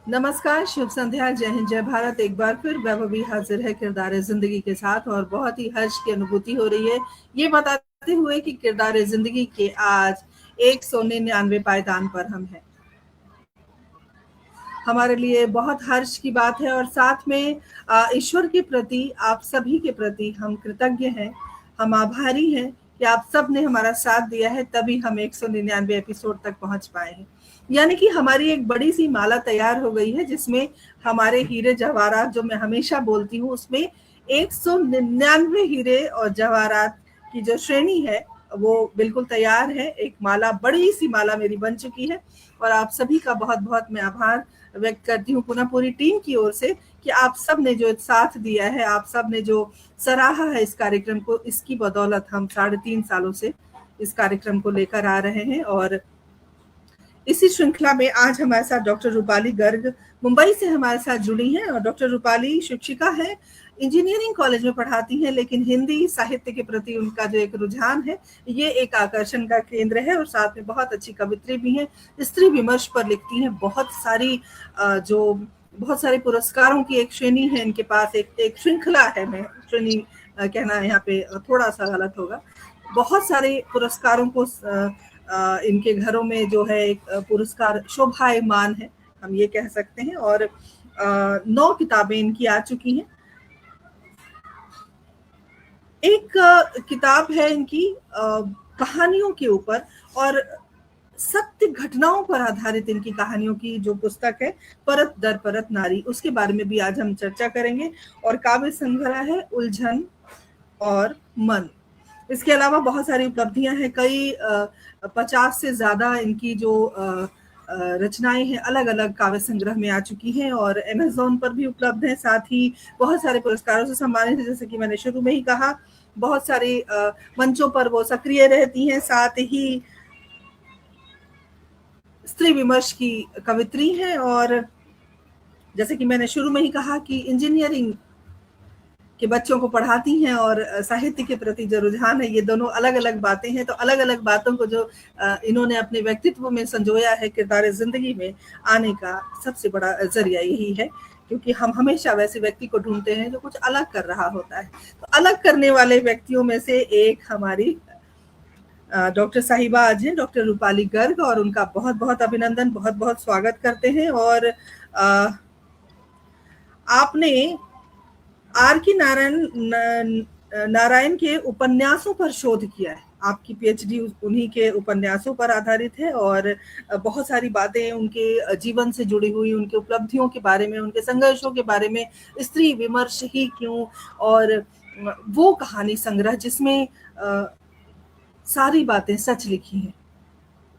नमस्कार, शुभ संध्या, जय हिंद, जय भारत। एक बार फिर वैभवी हाजिर है किरदार जिंदगी के साथ और बहुत ही हर्ष की अनुभूति हो रही है ये बताते हुए कि किरदार जिंदगी के आज 199 पायदान पर हम हैं। हमारे लिए बहुत हर्ष की बात है और साथ में ईश्वर के प्रति, आप सभी के प्रति हम कृतज्ञ हैं, हम आभारी हैं कि आप सब ने हमारा साथ दिया है, तभी हम 199 एपिसोड तक पहुंच पाए हैं। यानी कि हमारी एक बड़ी सी माला तैयार हो गई है जिसमें हमारे हीरे जवाहरात, जो मैं हमेशा बोलती हूँ, उसमें 199 हीरे और जवाहरात की जो श्रेणी है वो बिल्कुल तैयार है। एक माला, बड़ी सी माला मेरी बन चुकी है और आप सभी का बहुत बहुत मैं आभार व्यक्त करती हूँ पुनः पूरी टीम की ओर से कि आप सब ने जो साथ दिया है, आप सब ने जो सराहा है इस कार्यक्रम को, इसकी बदौलत हम 3.5 सालों से इस कार्यक्रम को लेकर आ रहे हैं। और इसी श्रृंखला में आज हमारे साथ डॉक्टर रूपाली गर्ग मुंबई से हमारे साथ जुड़ी हैं। और डॉक्टर रूपाली शिक्षिका है, इंजीनियरिंग कॉलेज में पढ़ाती हैं, लेकिन हिंदी साहित्य के प्रति उनका जो एक रुझान है ये एक आकर्षण का केंद्र है। और साथ में बहुत अच्छी कवित्री भी हैं, स्त्री विमर्श पर लिखती हैं, बहुत सारे पुरस्कारों की एक श्रेणी है इनके पास, एक श्रृंखला है, मैं श्रेणी कहना यहाँ पे थोड़ा सा गलत होगा। बहुत सारे पुरस्कारों को इनके घरों में जो है एक पुरस्कार शोभायमान है, हम ये कह सकते हैं। और 9 किताबें इनकी आ चुकी हैं। एक किताब है इनकी कहानियों के ऊपर और सत्य घटनाओं पर आधारित इनकी कहानियों की जो पुस्तक है, परत दर परत नारी, उसके बारे में भी आज हम चर्चा करेंगे। और काव्य संग्रह है उलझन और मन। इसके अलावा बहुत सारी उपलब्धियां हैं, कई 50 से ज्यादा इनकी जो रचनाएं हैं अलग अलग काव्य संग्रह में आ चुकी हैं और अमेज़न पर भी उपलब्ध हैं। साथ ही बहुत सारे पुरस्कारों से सम्मानित है, जैसे कि मैंने शुरू में ही कहा, बहुत सारे मंचों पर वो सक्रिय रहती हैं। साथ ही स्त्री विमर्श की कवित्री हैं और जैसे कि मैंने शुरू में ही कहा कि इंजीनियरिंग के बच्चों को पढ़ाती हैं और साहित्य के प्रति जो रुझान है, ये दोनों अलग अलग बातें हैं। तो अलग अलग बातों को जो इन्होंने अपने व्यक्तित्व में संजोया है, किरदार जिंदगी में आने का सबसे बड़ा जरिया यही है, क्योंकि हम हमेशा वैसे व्यक्ति को ढूंढते हैं जो कुछ अलग कर रहा होता है। तो अलग करने वाले व्यक्तियों में से एक हमारी डॉक्टर साहिबा आज हैं, डॉक्टर रूपाली गर्ग, और उनका बहुत बहुत अभिनंदन, बहुत बहुत स्वागत करते हैं। और आपने आर के नारायण के उपन्यासों पर शोध किया है, आपकी पीएचडी उन्हीं के उपन्यासों पर आधारित है और बहुत सारी बातें उनके जीवन से जुड़ी हुई, उनके उपलब्धियों के बारे में, उनके संघर्षों के बारे में, स्त्री विमर्श ही क्यों, और वो कहानी संग्रह जिसमें सारी बातें सच लिखी हैं,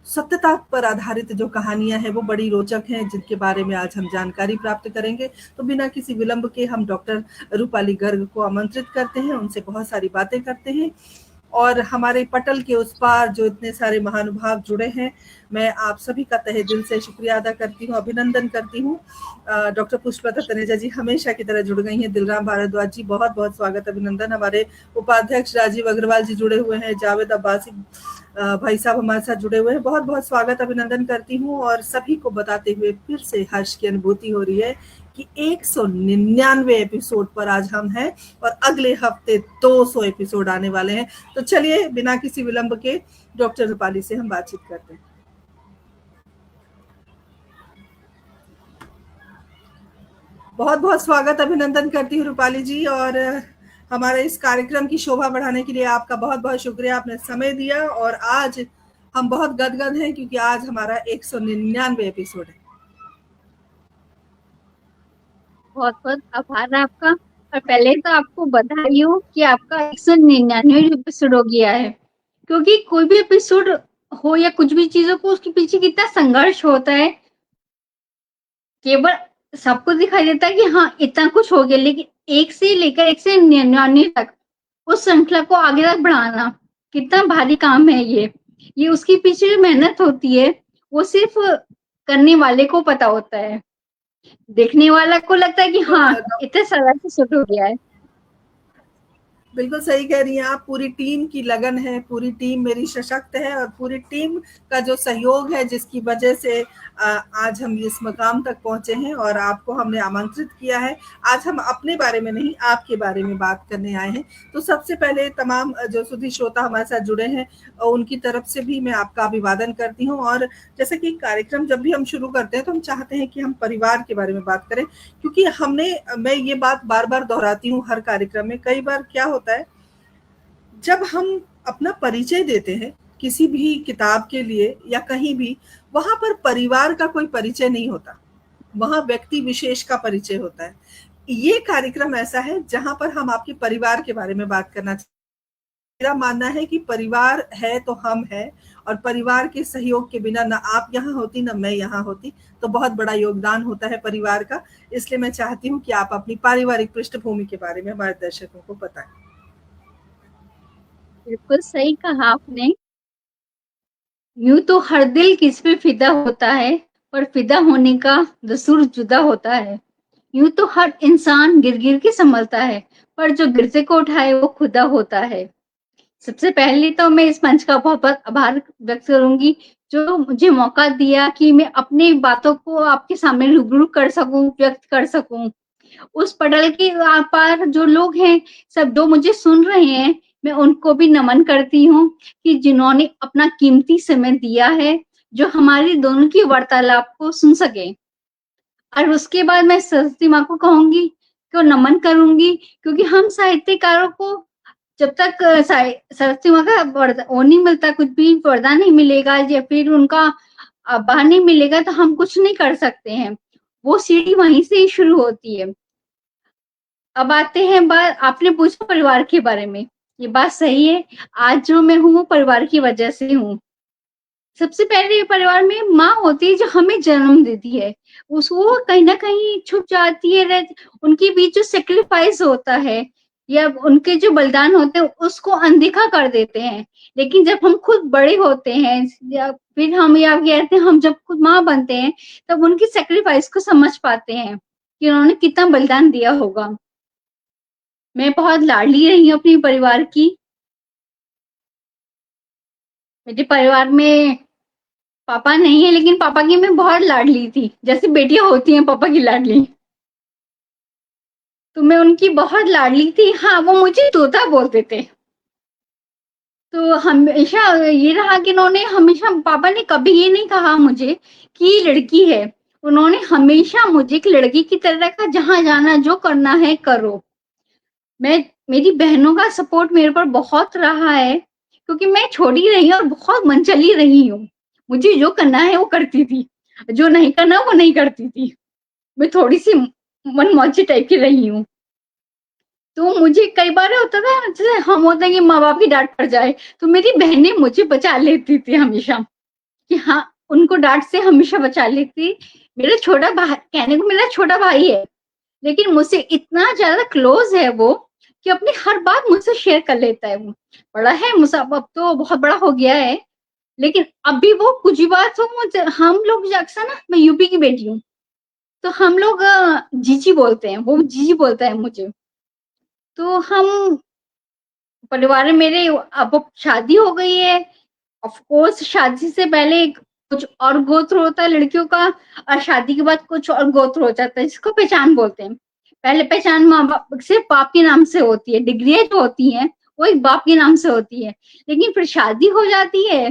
सत्यता पर आधारित जो कहानियां हैं वो बड़ी रोचक हैं, जिनके बारे में आज हम जानकारी प्राप्त करेंगे। तो बिना किसी विलंब के हम डॉक्टर रूपाली गर्ग को आमंत्रित करते हैं, उनसे बहुत सारी बातें करते हैं। और हमारे पटल के उस पार जो इतने सारे महानुभाव जुड़े हैं, मैं आप सभी का तहे दिल से शुक्रिया अदा करती हूँ, अभिनंदन करती हूँ। डॉक्टर पुष्पलता तनेजा जी हमेशा की तरह जुड़ गई हैं, दिलराम भारद्वाज जी बहुत बहुत स्वागत अभिनंदन, हमारे उपाध्यक्ष राजीव अग्रवाल जी जुड़े हुए हैं, जावेद अब्बासी भाई साहब हमारे साथ जुड़े हुए हैं, बहुत बहुत स्वागत अभिनंदन करती हूँ। और सभी को बताते हुए फिर से हर्ष की अनुभूति हो रही है कि 199 एपिसोड पर आज हम हैं और अगले हफ्ते 200 एपिसोड आने वाले हैं। तो चलिए बिना किसी विलंब के डॉक्टर रूपाली से हम बातचीत करते हैं। बहुत बहुत स्वागत अभिनंदन करती हूँ रूपाली जी, और हमारे इस कार्यक्रम की शोभा बढ़ाने के लिए आपका बहुत बहुत शुक्रिया, आपने समय दिया। और आज हम बहुत गदगद हैं क्योंकि आज हमारा 199 एपिसोड है। बहुत बहुत आभार आपका। और पहले तो आपको बधाई हो कि आपका 199 एपिसोड हो गया है, क्योंकि कोई भी एपिसोड हो या कुछ भी चीजों को, उसके पीछे कितना संघर्ष होता है। केवल सबको दिखाई देता है कि हाँ इतना कुछ हो गया, लेकिन 1 से लेकर 199 तक उस श्रृंखला को आगे तक बढ़ाना कितना भारी काम है। ये उसके पीछे जो मेहनत होती है वो सिर्फ करने वाले को पता होता है। देखने वाला को लगता है कि हाँ इतने सारा एपिसोड हो गया है। बिल्कुल सही कह रही हैं आप। पूरी टीम की लगन है, पूरी टीम मेरी सशक्त है और पूरी टीम का जो सहयोग है जिसकी वजह से आज हम इस मकाम तक पहुंचे हैं और आपको हमने आमंत्रित किया है। आज हम अपने बारे में नहीं, आपके बारे में बात करने आए हैं। तो सबसे पहले तमाम जो सुधी श्रोता हमारे साथ जुड़े हैं उनकी तरफ से भी मैं आपका अभिवादन करती हूँ। और जैसे कि कार्यक्रम जब भी हम शुरू करते हैं तो हम चाहते हैं कि हम परिवार के बारे में बात करें, क्योंकि मैं ये बात बार बार दोहराती हूँ हर कार्यक्रम में। कई बार क्या होता है, जब हम अपना परिचय देते हैं किसी भी किताब के लिए या कहीं भी, वहां पर परिवार का कोई परिचय नहीं होता, वहां व्यक्ति विशेष का परिचय होता है। ये कार्यक्रम ऐसा है जहां पर हम आपके परिवार के बारे में बात करना चाहते हैं। मेरा मानना है कि परिवार है तो हम हैं, और परिवार के सहयोग के बिना ना आप यहाँ होती ना मैं यहाँ होती। तो बहुत बड़ा योगदान होता है परिवार का। इसलिए मैं चाहती हूँ कि आप अपनी पारिवारिक पृष्ठभूमि के बारे में हमारे दर्शकों को बताएं। बिल्कुल सही कहा आपने। यूं तो हर दिल किस पे फिदा होता है, पर फिदा होने का दस्तूर जुदा होता है। यूं तो हर इंसान गिर गिर के संभलता है, पर जो गिरते को उठाए वो खुदा होता है। सबसे पहले तो मैं इस मंच का बहुत बहुत आभार व्यक्त करूंगी, जो मुझे मौका दिया कि मैं अपनी बातों को आपके सामने रूबरू कर सकूं, व्यक्त कर सकूं। उस पटल के पार जो लोग हैं, सब जो मुझे सुन रहे हैं, मैं उनको भी नमन करती हूँ कि जिन्होंने अपना कीमती समय दिया है, जो हमारी दोनों की वार्तालाप को सुन सके। और उसके बाद मैं सरस्वती माँ को कहूंगी, को नमन करूंगी, क्योंकि हम साहित्यकारों को जब तक सरस्वती माँ का वो नहीं मिलता, कुछ भी वरदान नहीं मिलेगा या फिर उनका आभार नहीं मिलेगा, तो हम कुछ नहीं कर सकते हैं। वो सीढ़ी वहीं से ही शुरू होती है। अब आते हैं बात, आपने पूछा परिवार के बारे में, ये बात सही है। आज जो मैं हूँ वो परिवार की वजह से हूँ। सबसे पहले परिवार में माँ होती है जो हमें जन्म देती है, उसको कहीं ना कहीं छुप जाती है। उनके बीच जो सेक्रीफाइस होता है या उनके जो बलिदान होते हैं उसको अनदेखा कर देते हैं। लेकिन जब हम खुद बड़े होते हैं या फिर हम या कहते हैं हम जब खुद माँ बनते हैं, तब उनकी सेक्रीफाइस को समझ पाते हैं कि उन्होंने कितना बलिदान दिया होगा। मैं बहुत लाडली रही हूँ अपने परिवार की। मेरे परिवार में पापा नहीं है, लेकिन पापा की मैं बहुत लाडली थी, जैसे बेटियां होती हैं पापा की लाडली, तो मैं उनकी बहुत लाडली थी। हाँ, वो मुझे तोता बोलते थे। तो हमेशा ये रहा कि उन्होंने हमेशा, पापा ने कभी ये नहीं कहा मुझे कि लड़की है। उन्होंने हमेशा मुझे एक लड़की की तरह रखा, जहां जाना जो करना है करो। मेरी बहनों का सपोर्ट मेरे पर बहुत रहा है, क्योंकि मैं छोटी रही और बहुत मनचली रही हूँ। मुझे जो करना है वो करती थी, जो नहीं करना वो नहीं करती थी। मैं थोड़ी सी मनमौजी टाइप की रही हूँ। तो मुझे कई बार होता था, जैसे हम होते हैं कि माँ बाप की डांट पड़ जाए, तो मेरी बहनें मुझे बचा लेती थी हमेशा, कि हाँ, उनको डांट से हमेशा बचा लेती। मेरा छोटा भाई, कहने को मेरा छोटा भाई है, लेकिन मुझसे इतना ज्यादा क्लोज है वो कि अपनी हर बात मुझसे शेयर कर लेता है। वो बड़ा है मुझसे, अब तो बहुत बड़ा हो गया है, लेकिन अभी वो कुछ ही बात हो, हम लोग अक्सर ना, मैं यूपी की बेटी हूँ, तो हम लोग जीजी बोलते हैं, वो जीजी बोलता है मुझे। तो हम परिवार में मेरे अब शादी हो गई है। ऑफ कोर्स शादी से पहले कुछ और गोत्र होता है लड़कियों का, और शादी के बाद कुछ और गोत्र हो जाता है, जिसको पहचान बोलते हैं। पहले पहचान माँ बाप, सिर्फ बाप के नाम से होती है, डिग्रियां जो होती हैं वो एक बाप के नाम से होती है। लेकिन फिर शादी हो जाती है,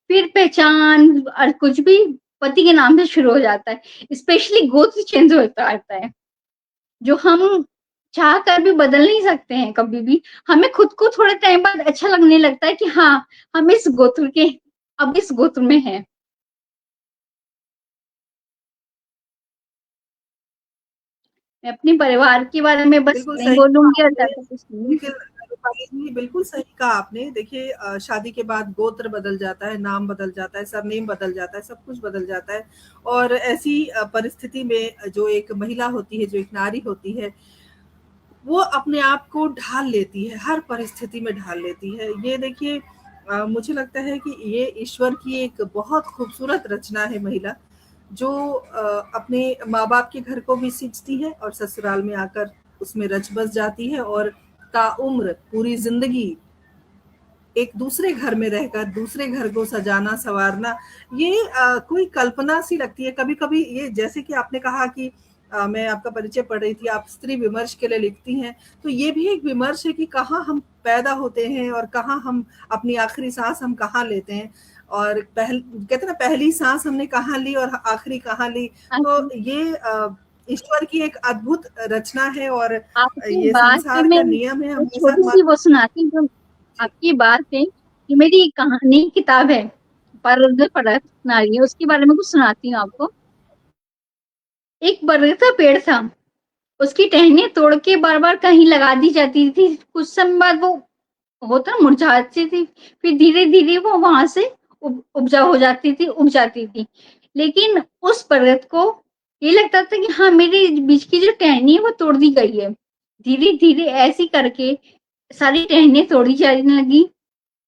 फिर पहचान और कुछ भी पति के नाम से शुरू हो जाता है। स्पेशली गोत्र चेंज होता रहता है, जो हम चाह कर भी बदल नहीं सकते हैं कभी भी। हमें खुद को थोड़े टाइम बाद अच्छा लगने लगता है कि हाँ, हम इस गोत्र के, अब इस गोत्र में हैं। मैं अपने परिवार के बारे में बस बिल्कुल नहीं सही कहा बोलूंगी और आपने। ज्यादा कुछ नहीं। लेकिन रूपाली जी, बिल्कुल सही कहा आपने। देखिए शादी के बाद गोत्र बदल जाता है, नाम बदल जाता है, सरनेम बदल जाता है, सब कुछ बदल जाता है। और ऐसी परिस्थिति में जो एक महिला होती है, जो एक नारी होती है, वो अपने आप को ढाल लेती है, हर परिस्थिति में ढाल लेती है। ये देखिए मुझे लगता है कि ये ईश्वर की एक बहुत खूबसूरत रचना है महिला, जो अपने माँ बाप के घर को भी सींचती है और ससुराल में आकर उसमें रच बस जाती है, और ताउम्र पूरी जिंदगी एक दूसरे घर में रहकर दूसरे घर को सजाना संवारना, ये कोई कल्पना सी लगती है कभी कभी। ये जैसे कि आपने कहा कि मैं आपका परिचय पढ़ रही थी, आप स्त्री विमर्श के लिए लिखती हैं, तो ये भी एक विमर्श है कि कहाँ हम पैदा होते हैं और कहाँ हम अपनी आखिरी सांस हम कहाँ लेते हैं, और कहते हैं ना, पहली सांस हमने कहाँ ली और आखिरी कहाँ ली। तो ये ईश्वर की एक अद्भुत रचना है, और आपकी ये बात पे संसार मैं का नियम है, एक हमारे छोटी साथ। सी वो सुनाती हूँ। आपकी बात है कि मेरी कहानी किताब है पर पढ़ा सुना रही है, उसके बारे में कुछ सुनाती हूँ आपको। एक बरगद का पेड़ था, उसकी टहनियां तोड़ के बार बार कहीं लगा दी जाती थी। कुछ समय बाद वो होता मुरझाती थी, फिर धीरे धीरे वो वहां से उपजा हो जाती थी, उग जाती थी। लेकिन उस बरगद को ये लगता था कि हाँ, मेरे बीच की जो टहनी है वो तोड़ दी गई है। धीरे धीरे ऐसी करके सारी टहनियां तोड़ी जाने लगी,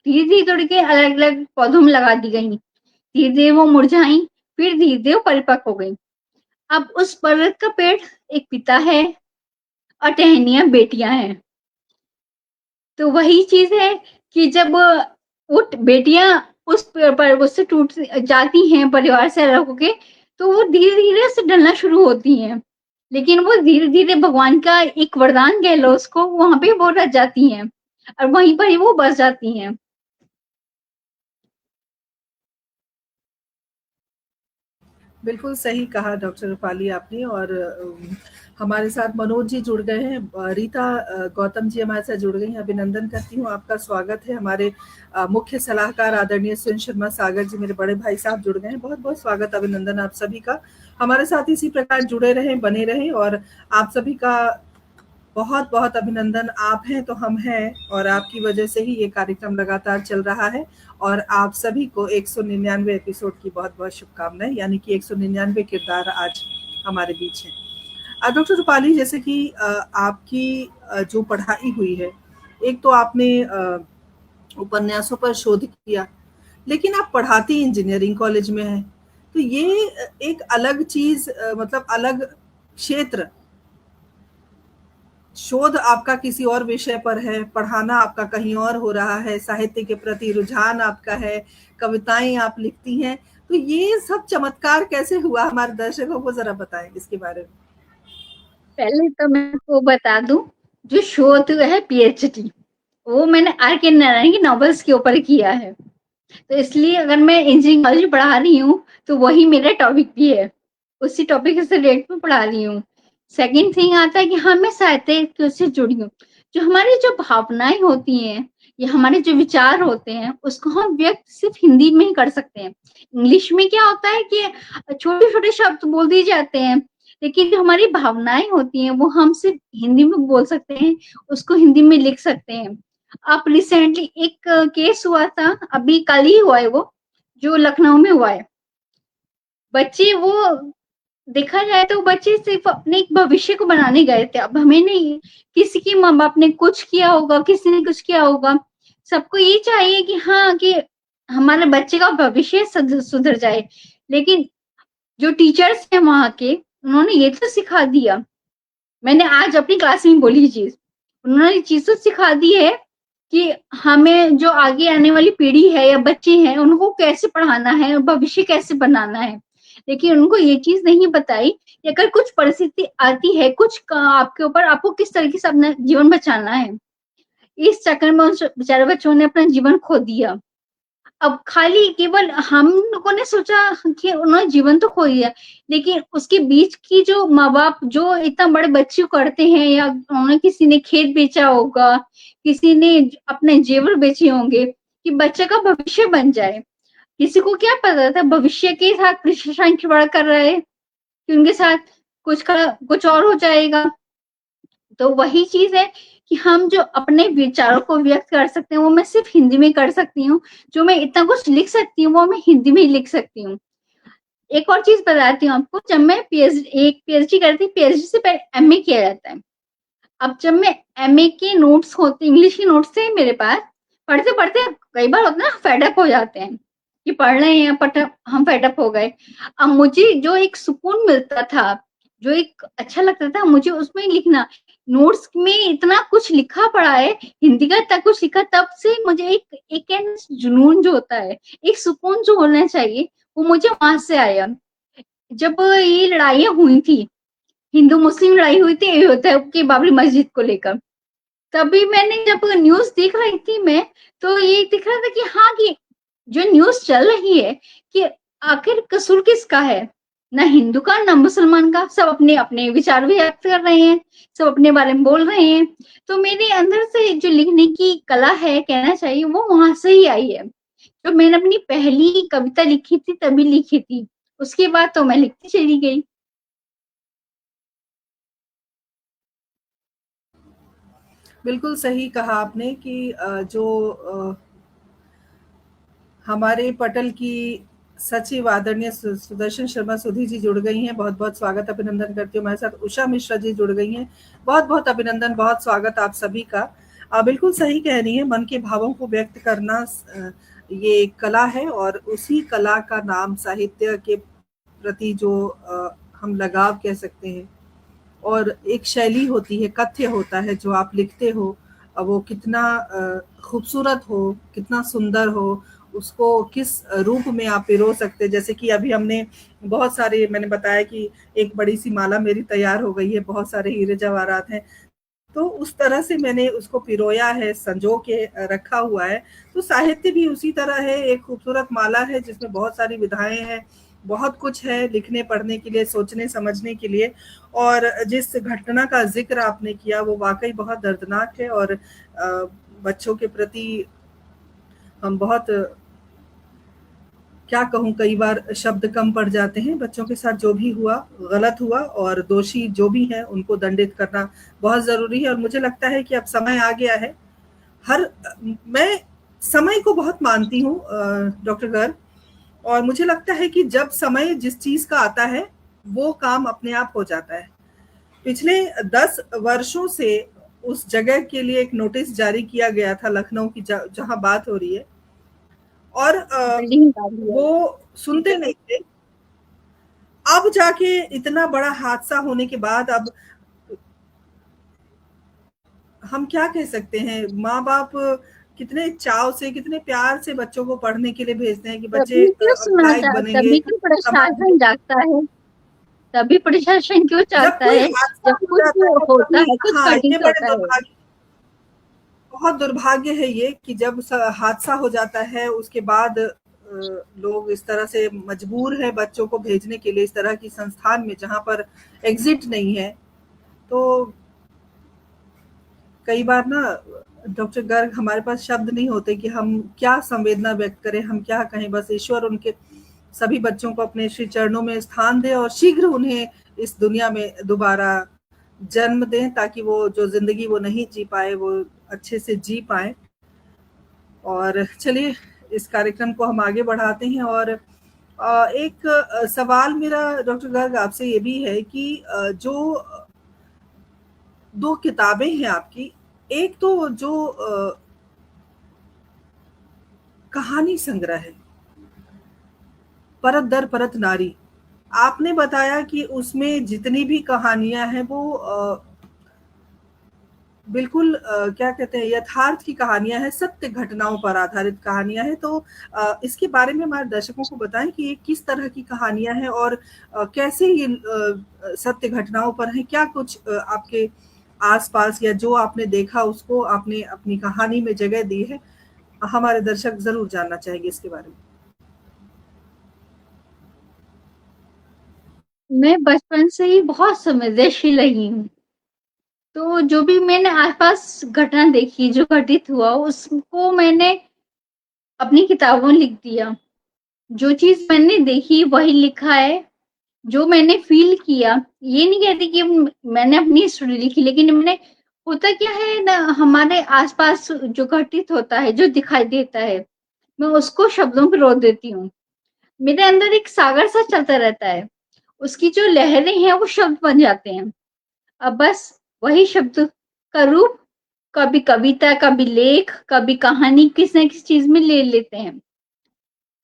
धीरे धीरे तोड़ के अलग अलग पौधों में लगा दी गई। धीरे धीरे वो मुरझाई, फिर धीरे धीरे वो परिपक्व हो गई। अब उस बरगद का पेड़ एक पिता है और टहनियां बेटियां हैं। तो वही चीज है कि जब वो बेटियां उस पर उससे टूट जाती हैं, परिवार से अलग होके, तो वो धीरे धीरे उससे ढलना शुरू होती हैं। लेकिन वो धीरे धीरे भगवान का एक वरदान कह लो उसको, वहां पे वो रह जाती हैं और वहीं पर ही वो बस जाती हैं। बिल्कुल सही कहा डॉक्टर रूपाली आपने। और हमारे साथ मनोज जी जुड़ गए हैं, रीता गौतम जी हमारे साथ जुड़ गई हैं, अभिनंदन करती हूँ, आपका स्वागत है। हमारे मुख्य सलाहकार आदरणीय सुन शर्मा सागर जी, मेरे बड़े भाई साहब जुड़ गए हैं, बहुत बहुत स्वागत अभिनंदन आप सभी का। हमारे साथ इसी प्रकार जुड़े रहें, बने रहें, और आप सभी का बहुत बहुत अभिनंदन। आप हैं तो हम हैं, और आपकी वजह से ही ये कार्यक्रम लगातार चल रहा है। और आप सभी को 199 एपिसोड की बहुत बहुत शुभकामनाएं, यानी कि 199 किरदार आज हमारे बीच हैं। डॉक्टर रूपाली, जैसे कि आपकी जो पढ़ाई हुई है, एक तो आपने उपन्यासों पर शोध किया, लेकिन आप पढ़ाती इंजीनियरिंग कॉलेज में हैं, तो ये एक अलग चीज, मतलब अलग क्षेत्र। शोध आपका किसी और विषय पर है, पढ़ाना आपका कहीं और हो रहा है, साहित्य के प्रति रुझान आपका है, कविताएं आप लिखती हैं, तो ये सब चमत्कार कैसे हुआ, हमारे दर्शकों को जरा बताएं इसके बारे में। पहले तो मैं आपको बता दूं, जो शोध है पीएचडी, वो मैंने आर के नारायण की नॉवेल्स के ऊपर किया है। तो इसलिए अगर मैं इंजीनियरिंग पढ़ा रही हूँ तो वही मेरा टॉपिक भी है, उसी टॉपिक से रिलेटेड में पढ़ा रही हूँ। सेकंड थिंग आता है कि हाँ, मैं साहित्य से जुड़ी हूँ। जो हमारी जो भावनाएं होती हैं या हमारे जो विचार होते हैं, उसको हम व्यक्त सिर्फ हिंदी में ही कर सकते हैं। इंग्लिश में क्या होता है कि छोटे छोटे शब्द बोल दिए जाते हैं, लेकिन जो हमारी भावनाएं होती हैं वो हम सिर्फ हिंदी में बोल सकते हैं, उसको हिंदी में लिख सकते हैं। अब रिसेंटली एक केस हुआ था, अभी कल ही हुआ है वो, जो लखनऊ में हुआ है। बच्चे वो, देखा जाए तो बच्चे सिर्फ अपने एक भविष्य को बनाने गए थे। अब हमें नहीं, किसी की माँ बाप ने कुछ किया होगा, किसी ने कुछ किया होगा, सबको ये चाहिए कि हाँ, कि हमारे बच्चे का भविष्य सुधर जाए। लेकिन जो टीचर्स हैं वहां के, उन्होंने ये तो सिखा दिया, मैंने आज अपनी क्लास में बोली चीज, उन्होंने चीज तो सिखा दी है कि हमें जो आगे आने वाली पीढ़ी है या बच्चे हैं उनको कैसे पढ़ाना है, भविष्य कैसे बनाना है। लेकिन उनको ये चीज नहीं बताई कि अगर कुछ परिस्थिति आती है, कुछ आपके ऊपर, आपको किस तरीके से अपना जीवन बचाना है। इस चक्कर में उन बेचारे बच्चों ने अपना जीवन खो दिया। अब खाली केवल हम लोगों ने सोचा कि उन्होंने जीवन तो खो दिया, लेकिन उसके बीच की जो माँ बाप जो इतना बड़े बच्चे को करते हैं, या उन्होंने किसी ने खेत बेचा होगा, किसी ने अपने जेवर बेचे होंगे कि बच्चे का भविष्य बन जाए। किसी को क्या पता था भविष्य के साथ प्रशासन खिलवाड़ कर रहा है कि उनके साथ कुछ और हो जाएगा। तो वही चीज है कि हम जो अपने विचारों को व्यक्त कर सकते हैं वो मैं सिर्फ हिंदी में कर सकती हूँ। जो मैं इतना कुछ लिख सकती हूँ वो मैं हिंदी में ही लिख सकती हूँ। एक और चीज बताती हूँ आपको, जब मैं पीएचडी करती, पीएचडी से पहले एमए किया जाता है। अब जब मैं एमए के नोट्स होते, इंग्लिश के नोट्स थे मेरे पास, पढ़ते पढ़ते कई बार होता है ना, फेडअप हो जाते हैं कि पढ़ रहे हैं बट हम फेडअप हो गए। अब मुझे जो एक सुकून मिलता था, जो एक अच्छा लगता था मुझे उसमें लिखना, नोट्स में इतना कुछ लिखा पड़ा है, हिंदी का इतना कुछ लिखा, तब से मुझे एक जुनून जो होता है, एक सुकून जो होना चाहिए, वो मुझे वहां से आया। जब ये लड़ाइयाँ हुई थी, हिंदू मुस्लिम लड़ाई हुई थी अयोध्या की बाबरी मस्जिद को लेकर, तभी मैंने जब न्यूज देख रही थी मैं, तो ये दिख रहा था कि हाँ, कि जो न्यूज चल रही है कि आखिर कसूर किसका है, ना हिंदू का ना मुसलमान का, सब अपने अपने विचार भी व्यक्त कर रहे हैं, सब अपने बारे में बोल रहे हैं। तो मेरे अंदर से जो लिखने की कला है, कहना चाहिए, वो वहां से ही आई है। जो मैंने अपनी पहली कविता लिखी थी तभी लिखी थी, उसके बाद तो मैं लिखती चली गई। बिल्कुल सही कहा आपने कि जो हमारे पटल की सचिव आदरणीय सुदर्शन शर्मा सुधी जी जुड़ गई हैं, बहुत बहुत स्वागत अभिनंदन करती हूँ। हमारे साथ उषा मिश्रा जी जुड़ गई हैं, बहुत बहुत अभिनंदन, बहुत स्वागत आप सभी का। बिल्कुल सही कह रही है, मन के भावों को व्यक्त करना ये एक कला है, और उसी कला का नाम साहित्य के प्रति जो हम लगाव कह सकते हैं, और एक शैली होती है, कथ्य होता है जो आप लिखते हो, वो कितना खूबसूरत हो, कितना सुंदर हो, उसको किस रूप में आप पिरो सकते हैं। जैसे कि अभी हमने बहुत सारे, मैंने बताया कि एक बड़ी सी माला मेरी तैयार हो गई है, बहुत सारे हीरे जवाहरात हैं, तो उस तरह से मैंने उसको पिरोया है, संजो के रखा हुआ है। तो साहित्य भी उसी तरह है, एक खूबसूरत माला है जिसमें बहुत सारी विधाएं हैं, बहुत कुछ है लिखने पढ़ने के लिए, सोचने समझने के लिए। और जिस घटना का जिक्र आपने किया वो वाकई बहुत दर्दनाक है, और बच्चों के प्रति हम बहुत, क्या कहूँ, कई बार शब्द कम पड़ जाते हैं। बच्चों के साथ जो भी हुआ गलत हुआ, और दोषी जो भी हैं उनको दंडित करना बहुत ज़रूरी है। और मुझे लगता है कि अब समय आ गया है, हर मैं समय को बहुत मानती हूँ डॉक्टर गर्ग, और मुझे लगता है कि जब समय जिस चीज़ का आता है वो काम अपने आप हो जाता है। पिछले 10 वर्षों से उस जगह के लिए एक नोटिस जारी किया गया था, लखनऊ की जहाँ बात हो रही है, और बिल्डिंग डाली है। वो सुनते नहीं थे। अब जाके इतना बड़ा हादसा होने के बाद अब हम क्या कह सकते हैं, माँ बाप कितने चाव से, कितने प्यार से बच्चों को पढ़ने के लिए भेजते हैं कि बच्चे तभी क्यों सुना लायक बनेंगे, तभी क्यों समाज प्रशासन में। जागता है, तभी प्रशासन क्यों जब चाहता कोई है, हादसा जब हो कुछ जाता है होता तभी, है, कुछ हाँ, ये घटित बड़े होता है। दुर्भाग्य, बहुत दुर्भाग्य है ये कि जब हादसा हो जाता है उसके बाद लोग इस तरह से मजबूर है बच्चों को भेजने के लिए इस तरह की संस्थान में जहां पर एग्जिट नहीं है। तो कई बार ना डॉक्टर गर्ग, हमारे पास शब्द नहीं होते कि हम क्या संवेदना व्यक्त करें, हम क्या कहें। बस ईश्वर उनके सभी बच्चों को अपने श्री चरणों में स्थान दे, और शीघ्र उन्हें इस दुनिया में दोबारा जन्म दें, ताकि वो जो जिंदगी वो नहीं जी पाए वो अच्छे से जी पाए। और चलिए, इस कार्यक्रम को हम आगे बढ़ाते हैं। और एक सवाल मेरा डॉक्टर गर्ग आपसे ये भी है कि जो 2 किताबें हैं आपकी, एक तो जो कहानी संग्रह है, परत दर परत नारी, आपने बताया कि उसमें जितनी भी कहानियां हैं वो बिल्कुल क्या कहते हैं, यथार्थ की कहानियां हैं, सत्य घटनाओं पर आधारित कहानियां हैं। तो इसके बारे में हमारे दर्शकों को बताएं कि ये किस तरह की कहानियां हैं, और कैसे ये सत्य घटनाओं पर हैं, क्या कुछ आपके आसपास या जो आपने देखा उसको आपने अपनी कहानी में जगह दी है। हमारे दर्शक जरूर जानना चाहेंगे इसके बारे में। मैं बचपन से ही बहुत संवेदनशील रही हूँ, तो जो भी मैंने आसपास घटना देखी, जो घटित हुआ, उसको मैंने अपनी किताबों में लिख दिया। जो चीज मैंने देखी वही लिखा है, जो मैंने फील किया। ये नहीं कहती कि मैंने अपनी स्टोरी लिखी, लेकिन मैंने, होता क्या है ना, हमारे आसपास जो घटित होता है, जो दिखाई देता है, मैं उसको शब्दों पे रो देती हूँ। मेरे अंदर एक सागर सा चलता रहता है, उसकी जो लहरें हैं वो शब्द बन जाते हैं। अब बस वही शब्द का रूप, कभी कविता, कभी लेख, कभी कहानी, किसी न किसी चीज में ले लेते हैं।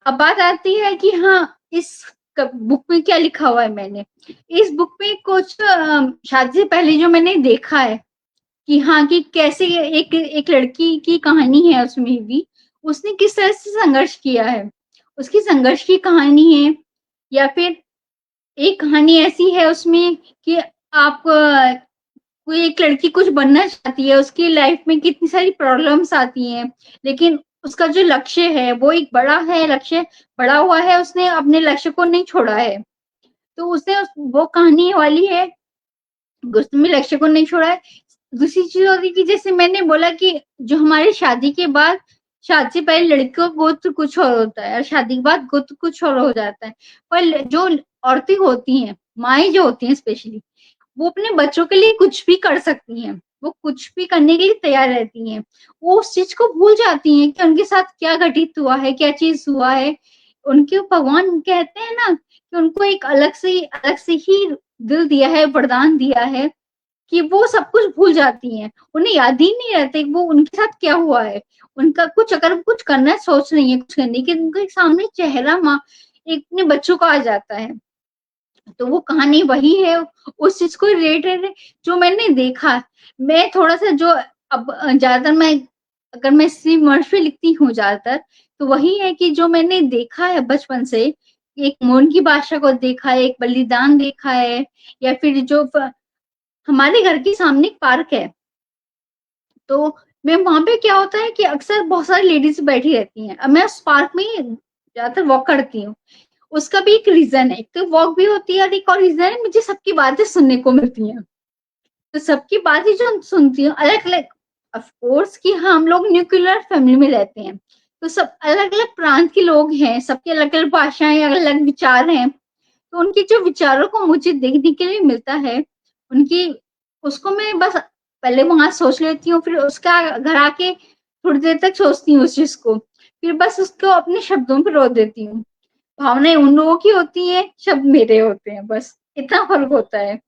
अब बात आती है कि हाँ, इस बुक में क्या लिखा हुआ है। मैंने इस बुक में कुछ शादी से पहले जो मैंने देखा है, कि हाँ, कि कैसे एक एक लड़की की कहानी है उसमें भी, उसने किस तरह से संघर्ष किया है, उसकी संघर्ष की कहानी है। या फिर एक कहानी ऐसी है उसमें कि आप कोई एक लड़की कुछ बनना चाहती है, उसकी लाइफ में कितनी सारी प्रॉब्लम्स आती हैं, लेकिन उसका जो लक्ष्य है वो एक बड़ा है, लक्ष्य बड़ा हुआ है, उसने अपने लक्ष्य को नहीं छोड़ा है। तो उसने वो कहानी वाली है, उसने लक्ष्य को नहीं छोड़ा है। दूसरी चीज होती है कि जैसे मैंने बोला कि जो हमारी शादी के बाद, शादी से पहले लड़कियों का गोत्र कुछ और होता है और शादी के बाद गोत्र कुछ और हो जाता है। पर जो औरतें होती हैं, माएँ जो होती हैं स्पेशली, वो अपने बच्चों के लिए कुछ भी कर सकती हैं, वो कुछ भी करने के लिए तैयार रहती हैं। वो उस चीज को भूल जाती हैं कि उनके साथ क्या घटित हुआ है, क्या चीज हुआ है। उनके भगवान कहते हैं ना कि उनको एक अलग से ही दिल दिया है, वरदान दिया है कि वो सब कुछ भूल जाती हैं। उन्हें याद ही नहीं रहता कि वो उनके साथ क्या हुआ है। उनका कुछ अगर कुछ करना सोच रही है कुछ करने की, उनके सामने चेहरा माँ एक अपने बच्चों का आ जाता है। तो वो कहानी वही है, उस चीज को रिलेटेड जो मैंने देखा। मैं थोड़ा सा जो अब ज्यादातर मैं, अगर मैं श्रीमर्श पे लिखती हूँ ज्यादातर, तो वही है कि जो मैंने देखा है बचपन से, एक मोन की भाषा को देखा है, एक बलिदान देखा है, या फिर जो हमारे घर के सामने एक पार्क है, तो मैं वहां पे क्या होता है कि अक्सर बहुत सारी लेडीज बैठी रहती हैं। अब मैं उस पार्क में ज्यादातर वॉक करती हूँ। उसका भी एक रीजन है, एक तो वॉक भी होती है और एक और रीजन है, मुझे सबकी बातें सुनने को मिलती हैं। तो सबकी बातें जो सुनती हूँ अलग अलग, ऑफ कोर्स कि हाँ, हम लोग न्यूक्लियर फैमिली में रहते हैं, तो सब अलग अलग प्रांत के लोग हैं, सबकी अलग अलग भाषाएं, अलग अलग विचार हैं। तो उनके जो विचारों को मुझे देखने के लिए मिलता है, उनकी, उसको मैं बस पहले वहां सोच लेती हूँ, फिर उसका घर आके थोड़ी देर तक सोचती हूँ उस चीज को, फिर बस उसको अपने शब्दों पर रो देती हूँ। भावनाएं उन लोगों की होती है, शब्द मेरे होते हैं, बस इतना फर्क होता है।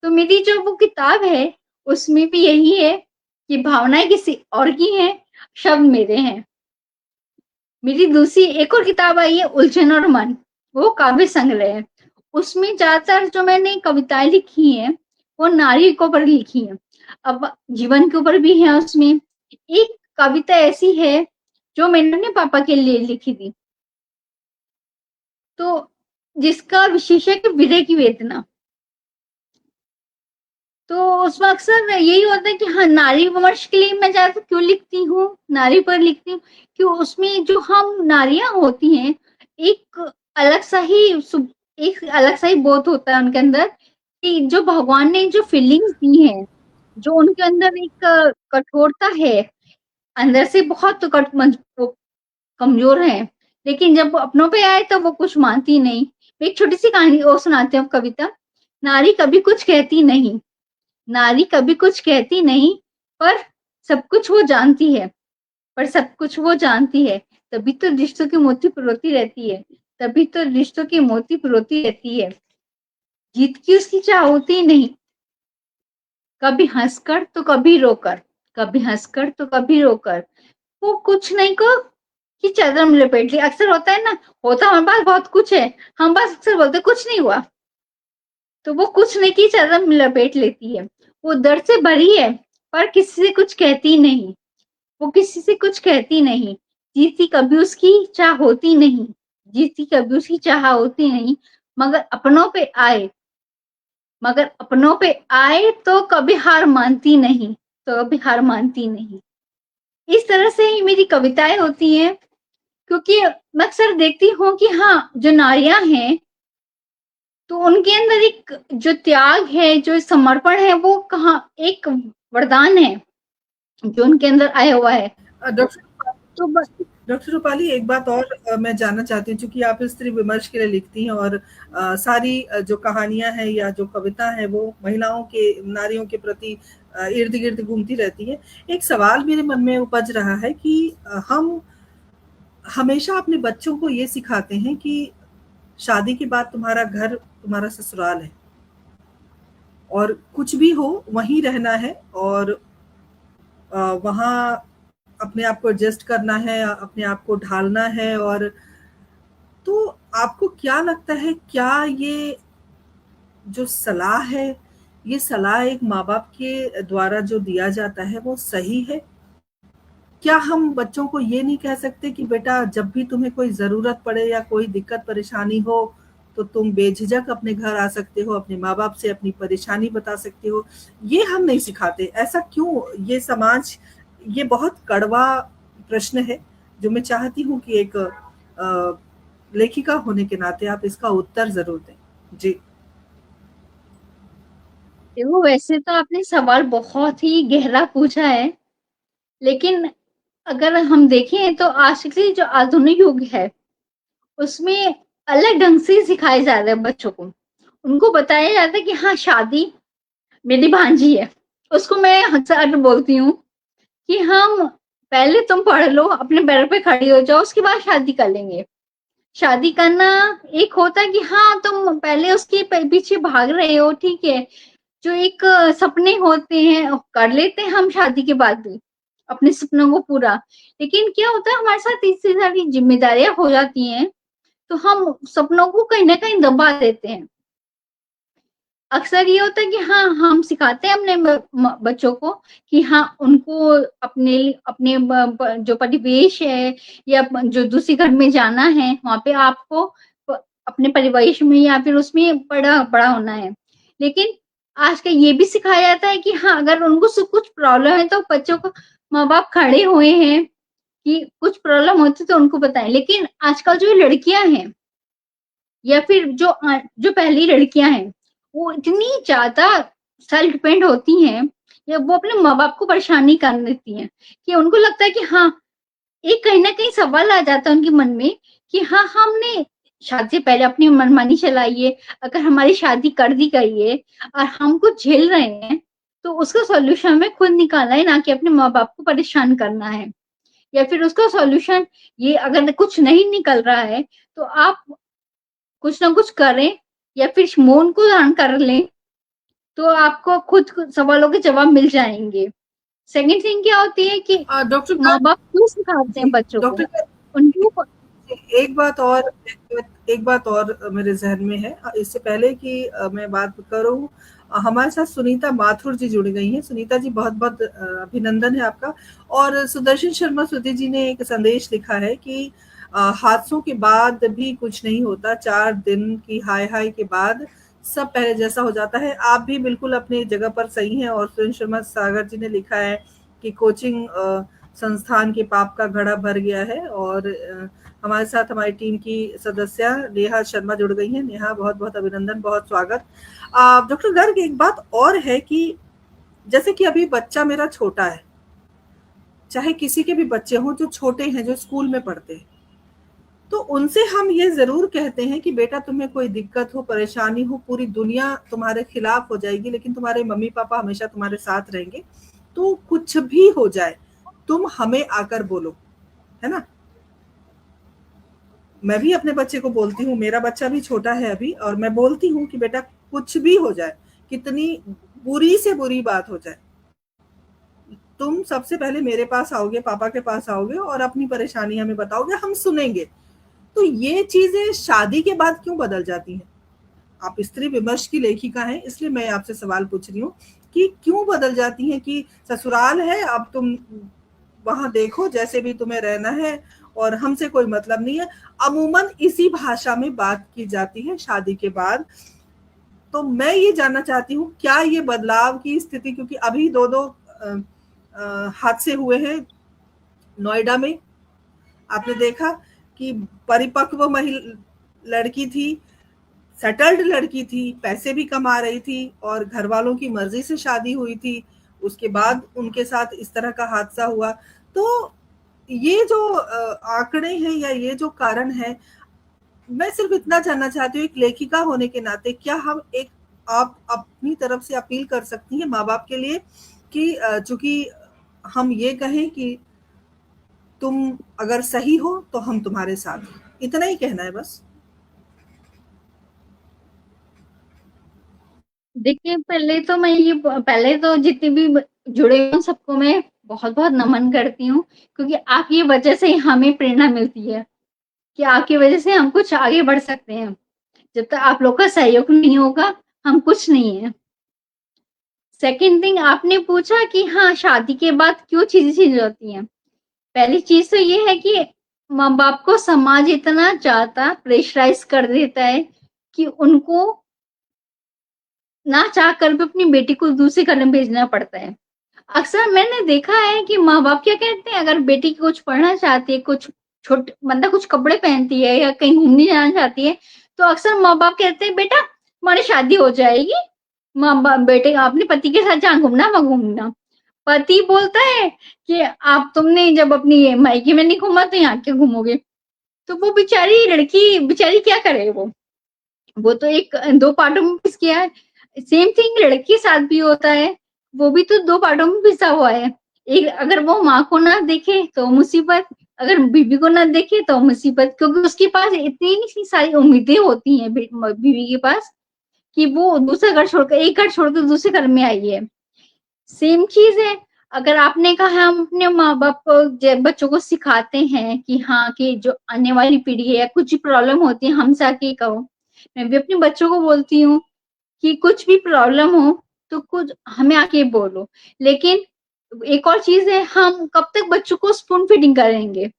तो मेरी जो वो किताब है उसमें भी यही है कि भावनाएं किसी और की हैं, शब्द मेरे हैं। मेरी दूसरी एक और किताब आई है उलझन और मन, वो काव्य संग्रह है। उसमें ज्यादातर जो मैंने कविताएं लिखी हैं वो नारी के ऊपर लिखी हैं, अब जीवन के ऊपर भी है उसमें। एक कविता ऐसी है जो मैंने अपने पापा के लिए लिखी थी, तो जिसका विशेष है कि विरह की वेदना। तो उसमें अक्सर यही होता है कि हाँ, नारी विमर्श के लिए मैं ज्यादा क्यों लिखती हूँ, नारी पर लिखती हूँ, कि उसमें जो हम नारियां होती हैं, एक अलग सा ही एक अलग सा ही बोध होता है उनके अंदर, कि जो भगवान ने जो फीलिंग्स दी हैं, जो उनके अंदर एक कठोरता है, अंदर से बहुत वो कमजोर है, लेकिन जब अपनों पे आए तो वो कुछ मानती नहीं। एक छोटी सी कहानी और सुनाते हैं कविता। नारी कभी कुछ कहती नहीं, नारी कभी कुछ कहती नहीं, पर सब कुछ वो जानती है, पर सब कुछ वो जानती है, तभी तो रिश्तों की मोती पिरोती रहती है, तभी तो रिश्तों की मोती पिरोती रहती है। जीत की उसकी चाह होती नहीं, कभी हंसकर तो कभी रोकर, कभी हंसकर तो कभी रोकर, वो कुछ नहीं को कि चादर में लपेट ली। अक्सर होता है ना, होता हमारे पास बहुत कुछ है, हम बस अक्सर बोलते कुछ नहीं हुआ, तो वो कुछ नहीं की चादर में लपेट लेती है। वो दर्द से भरी है, पर किसी से कुछ कहती नहीं, वो किसी से कुछ कहती नहीं। जीती कभी उसकी चाह होती नहीं, जीती कभी उसकी चाह होती नहीं, मगर अपनों पे आए, मगर अपनों पे आए तो कभी हार मानती नहीं, तो कभी हार मानती नहीं। इस तरह से ही मेरी कविताएं होती हैं, क्योंकि मैं अक्सर देखती हूँ कि हाँ, जो नारियां हैं तो उनके अंदर एक जो त्याग है, जो समर्पण है, वो कहाँ एक वरदान है जो उनके अंदर आया हुआ है। डॉक्टर तो बस डॉक्टर रूपाली, एक बात और मैं जानना चाहती हूँ, चूंकि आप स्त्री विमर्श के लिए लिखती हैं और सारी जो कहानियां हैं या जो कविता है वो महिलाओं के, नारियों के प्रति इर्द गिर्द घूमती रहती है। एक सवाल मेरे मन में उपज रहा है कि हम हमेशा अपने बच्चों को ये सिखाते हैं कि शादी के बाद तुम्हारा घर तुम्हारा ससुराल है और कुछ भी हो वहीं रहना है, और वहाँ अपने आप को एडजस्ट करना है, अपने आप को ढालना है। और तो आपको क्या लगता है, क्या ये जो सलाह है ये सलाह एक माँ-बाप के द्वारा जो दिया जाता है वो सही है? क्या हम बच्चों को ये नहीं कह सकते कि बेटा जब भी तुम्हें कोई ज़रूरत पड़े या कोई दिक्कत परेशानी हो, तो तुम बेझिझक अपने घर आ सकते हो, अपने माँ-बाप से अपनी परेशानी बता सकते हो। ये हम नहीं सिखाते, ऐसा क्यों? ये समाज ये बहुत कड़वा प्रश्न है, जो मैं चाहती हूँ कि एक लेखिका होने के नाते आप इसका उत्तर ज़रूर दें। जी। देखो, वैसे तो आपने सवाल बहुत ही गहरा पूछा है, लेकिन अगर हम देखें तो आज के जो आधुनिक युग है, उसमें अलग ढंग से सिखाया जा रहा है बच्चों को। उनको बताया जाता है कि हाँ, शादी मेरी भांजी है। उसको मैं अक्सर बोलती हूँ कि हम पहले तुम पढ़ लो, अपने पैरों पे खड़ी हो जाओ, उसके बाद शादी कर लेंगे। शादी करना एक होता है कि हाँ, तुम पहले उसके पीछे भाग रहे हो, ठीक है। जो एक सपने होते हैं, कर लेते हैं हम शादी के बाद भी अपने सपनों को पूरा। लेकिन क्या होता है, हमारे साथ इतनी सारी जिम्मेदारियां हो जाती हैं, तो हम सपनों को कहीं ना कहीं दबा देते हैं। अक्सर ये होता है कि हाँ, हम सिखाते हैं अपने बच्चों को कि हाँ, उनको अपने अपने जो परिवेश है या जो दूसरे घर में जाना है, वहां पे आपको अपने परिवेश में या फिर उसमें बड़ा बड़ा होना है। लेकिन आज का ये भी सिखाया जाता है कि हाँ, अगर उनको कुछ प्रॉब्लम है तो बच्चों को माँ बाप खड़े हुए हैं कि कुछ प्रॉब्लम होती तो उनको बताएं। लेकिन आजकल जो लड़कियां हैं या फिर जो पहली लड़कियां हैं, वो इतनी ज्यादा सेल्फ डिपेंड होती हैं या वो अपने माँ बाप को परेशान नहीं करने देती हैं कि उनको लगता है कि हाँ, एक कहीं ना कहीं सवाल आ जाता है उनके मन में कि हाँ, हमने शादी से पहले अपनी मनमानी चलाई है, अगर हमारी शादी कर दी गई है और हम कुछ झेल रहे हैं, तो उसका सॉल्यूशन हमें खुद निकालना है, ना कि अपने माँ बाप को परेशान करना है। या फिर उसका सॉल्यूशन ये, अगर कुछ नहीं निकल रहा है तो आप कुछ ना कुछ करें या फिर मौन को धारण कर लें, तो आपको खुद सवालों के जवाब मिल जाएंगे। सेकंड थिंग क्या होती है कि डॉक्टर माँ गर्ग बाप क्यों सिखाते हैं जी, बच्चों को, डॉक्टर गर्ग उनको। एक बात और मेरे ज़हन में है इससे पहले कि मैं बात करूँ हमारे साथ सुनीता माथुर जी जुड़ गई हैं। सुनीता जी बहुत-बहुत अभिनंदन है आपका और सुदर्शन शर्मा सुधी जी ने एक संदेश लिखा है कि हादसों के बाद भी कुछ नहीं होता, 4 दिन की हाय-हाय के बाद सब पहले जैसा हो जाता है। आप भी बिल्कुल अपनी जगह पर सही हैं और सुरेंद्र शर्मा सागर जी ने लिखा है कि कोचिंग संस्थान के पाप का घड़ा भर गया है और हमारे साथ हमारी टीम की सदस्य नेहा शर्मा जुड़ गई हैं। नेहा बहुत-बहुत अभिनंदन, बहुत स्वागत। डॉक्टर गर्ग एक बात और है कि जैसे कि अभी बच्चा मेरा छोटा है, चाहे किसी के भी बच्चे हों जो छोटे हैं, जो स्कूल में पढ़ते हैं, तो उनसे हम ये ज़रूर कहते हैं कि बेटा तुम्हें कोई दिक्कत हो, परेशानी हो, पूरी दुनिया तुम्हारे खिलाफ हो जाएगी, लेकिन तुम्हारे मम्मी-पापा हमेशा तुम्हारे साथ रहेंगे। तो कुछ भी हो जाए, तुम हमें आकर बोलो, है ना? मैं भी अपने बच्चे को बोलती हूँ, मेरा बच्चा भी छोटा है अभी और मैं बोलती हूँ कि बेटा कुछ भी हो जाए, कितनी बुरी से बुरी बात हो जाए, तुम सबसे पहले मेरे पास आओगे, पापा के पास आओगे और अपनी परेशानी हमें बताओगे, हम सुनेंगे। तो ये चीज़ें शादी के बाद क्यों बदल जाती हैं? आप स्त्री विमर्श की लेखिका हैं, इसलिए मैं आपसे सवाल पूछ रही हूँ कि क्यों बदल जाती हैं कि ससुराल है, अब तुम वहाँ देखो जैसे भी तुम्हें रहना है और हमसे कोई मतलब नहीं है। अमूमन इसी भाषा में बात की जाती है शादी के बाद। तो मैं ये जानना चाहती हूँ क्या ये बदलाव की स्थिति क्योंकि अभी 2-2 हादसे हुए हैं नोएडा में। आपने देखा कि परिपक्व लड़की थी, सेटल्ड लड़की थी, पैसे भी कमा रही थी और घर वालों की मर्जी से शादी हुई थी। उसके बाद उनके साथ इस तरह का हादसा हुआ। तो ये जो आंकड़े हैं या ये जो कारण है, मैं सिर्फ इतना जानना चाहती हूँ एक लेखिका होने के नाते क्या हम एक आप अपनी तरफ से अपील कर सकती हैं माँ-बाप के लिए कि चूँकि हम ये कहें कि तुम अगर सही हो तो हम तुम्हारे साथ हैं। इतना ही कहना है बस। देखिए, पहले तो जितने भी जुड़े हुए हैं सबको मैं बहुत बहुत नमन करती हूँ, क्योंकि आपकी वजह से हमें प्रेरणा मिलती है कि आपकी वजह से हम कुछ आगे बढ़ सकते हैं। जब तक आप लोग का सहयोग नहीं होगा, हम कुछ नहीं है। सेकंड थिंग आपने पूछा कि हाँ शादी के बाद क्यों चीजें चेंज होती हैं। पहली चीज तो ये है कि माँ बाप को समाज इतना ज्यादा प्रेशराइज कर देता है कि उनको ना चाह कर भी अपनी बेटी को दूसरे घर में भेजना पड़ता है। अक्सर मैंने देखा है कि माँ बाप क्या कहते हैं, अगर बेटी कुछ पढ़ना चाहती है, कुछ छोटे मतलब कुछ कपड़े पहनती है या कहीं घूमने जाना चाहती है, तो अक्सर माँ बाप कहते हैं बेटा तुम्हारी शादी हो जाएगी, माँ बाप बेटे अपने पति के साथ जहाँ घूमना वहां घूमना। पति बोलता है कि आप तुमने जब अपनी मायके में नहीं घूमा तो यहाँ क्या घूमोगे। तो वो बेचारी लड़की बेचारी क्या करे, वो तो एक दो पार्टों में पिस गया है। सेम थिंग लड़के के साथ भी होता है, वो भी तो दो पार्टों में पिसा हुआ है। एक अगर वो माँ को ना देखे तो मुसीबत, अगर बीवी को ना देखे तो मुसीबत, क्योंकि उसके पास इतनी सारी उम्मीदें होती हैं बीवी के पास कि वो दूसरा घर छोड़कर, एक घर छोड़कर दूसरे घर में आई है। सेम चीज है, अगर आपने कहा हम अपने माँ बाप को बच्चों को सिखाते हैं कि हाँ कि जो आने वाली पीढ़ी है या कुछ भी प्रॉब्लम होती है हमसे आके कहो। मैं भी अपने बच्चों को बोलती हूँ कि कुछ भी प्रॉब्लम हो तो कुछ हमें आके बोलो। लेकिन एक और चीज है, हम कब तक बच्चों को स्पून फीडिंग करेंगे।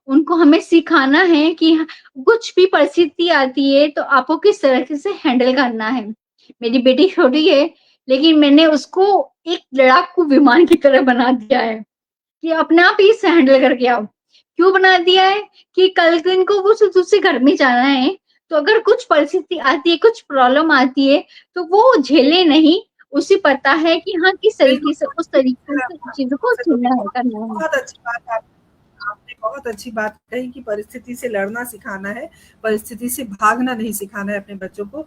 उनको हमें सिखाना है कि कुछ भी परिस्थिति आती है तो आपको किस तरह से हैंडल करना है। मेरी बेटी छोटी है लेकिन मैंने उसको एक लड़ाकू विमान की तरह बना दिया है कि अपने आप ही इसे हैंडल करके आओ। क्यों बना दिया है कि कल दिन को वो दूसरे घर में जाना है, तो अगर कुछ परिस्थिति आती है, कुछ प्रॉब्लम आती है तो वो झेले नहीं। उसे पता है कि हाँ किस तरीके से उस तरीके से चीजों को झेलना है, करना है। बहुत अच्छी बात आपने बहुत अच्छी बात कही कि परिस्थिति से लड़ना सिखाना है, परिस्थिति से भागना नहीं सिखाना है अपने बच्चों को।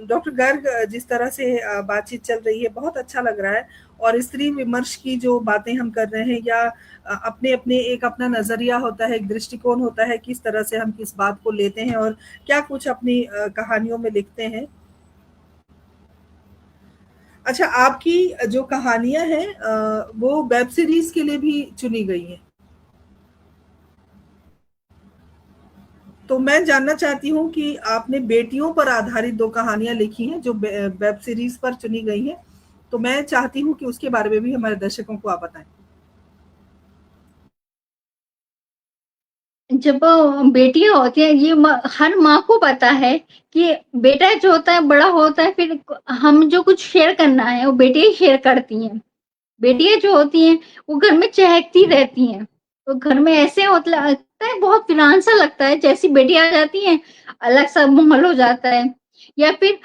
डॉक्टर गर्ग, जिस तरह से बातचीत चल रही है बहुत अच्छा लग रहा है, और स्त्री विमर्श की जो बातें हम कर रहे हैं या अपने अपने एक अपना नजरिया होता है, एक दृष्टिकोण होता है, किस तरह से हम किस बात को लेते हैं और क्या कुछ अपनी कहानियों में लिखते हैं। अच्छा, आपकी जो कहानियां हैं वो वेब सीरीज के लिए भी चुनी गई हैं। तो मैं जानना चाहती हूँ कि आपने बेटियों पर आधारित 2 कहानियाँ लिखी हैं जो वेब सीरीज पर चुनी गई हैं। तो मैं चाहती हूँ कि उसके बारे में भी हमारे दर्शकों को आप बताएं। जब बेटियां होती है, ये हर माँ को पता है कि बेटा जो होता है बड़ा होता है, फिर हम जो कुछ शेयर करना है वो बेटियां ही शेयर करती हैं। बेटियां जो होती हैं वो घर में चहकती रहती हैं, तो घर में ऐसे होता लगता है, बहुत वीरान सा लगता है। जैसी बेटियां आ जाती हैं अलग सा माहौल हो जाता है। या फिर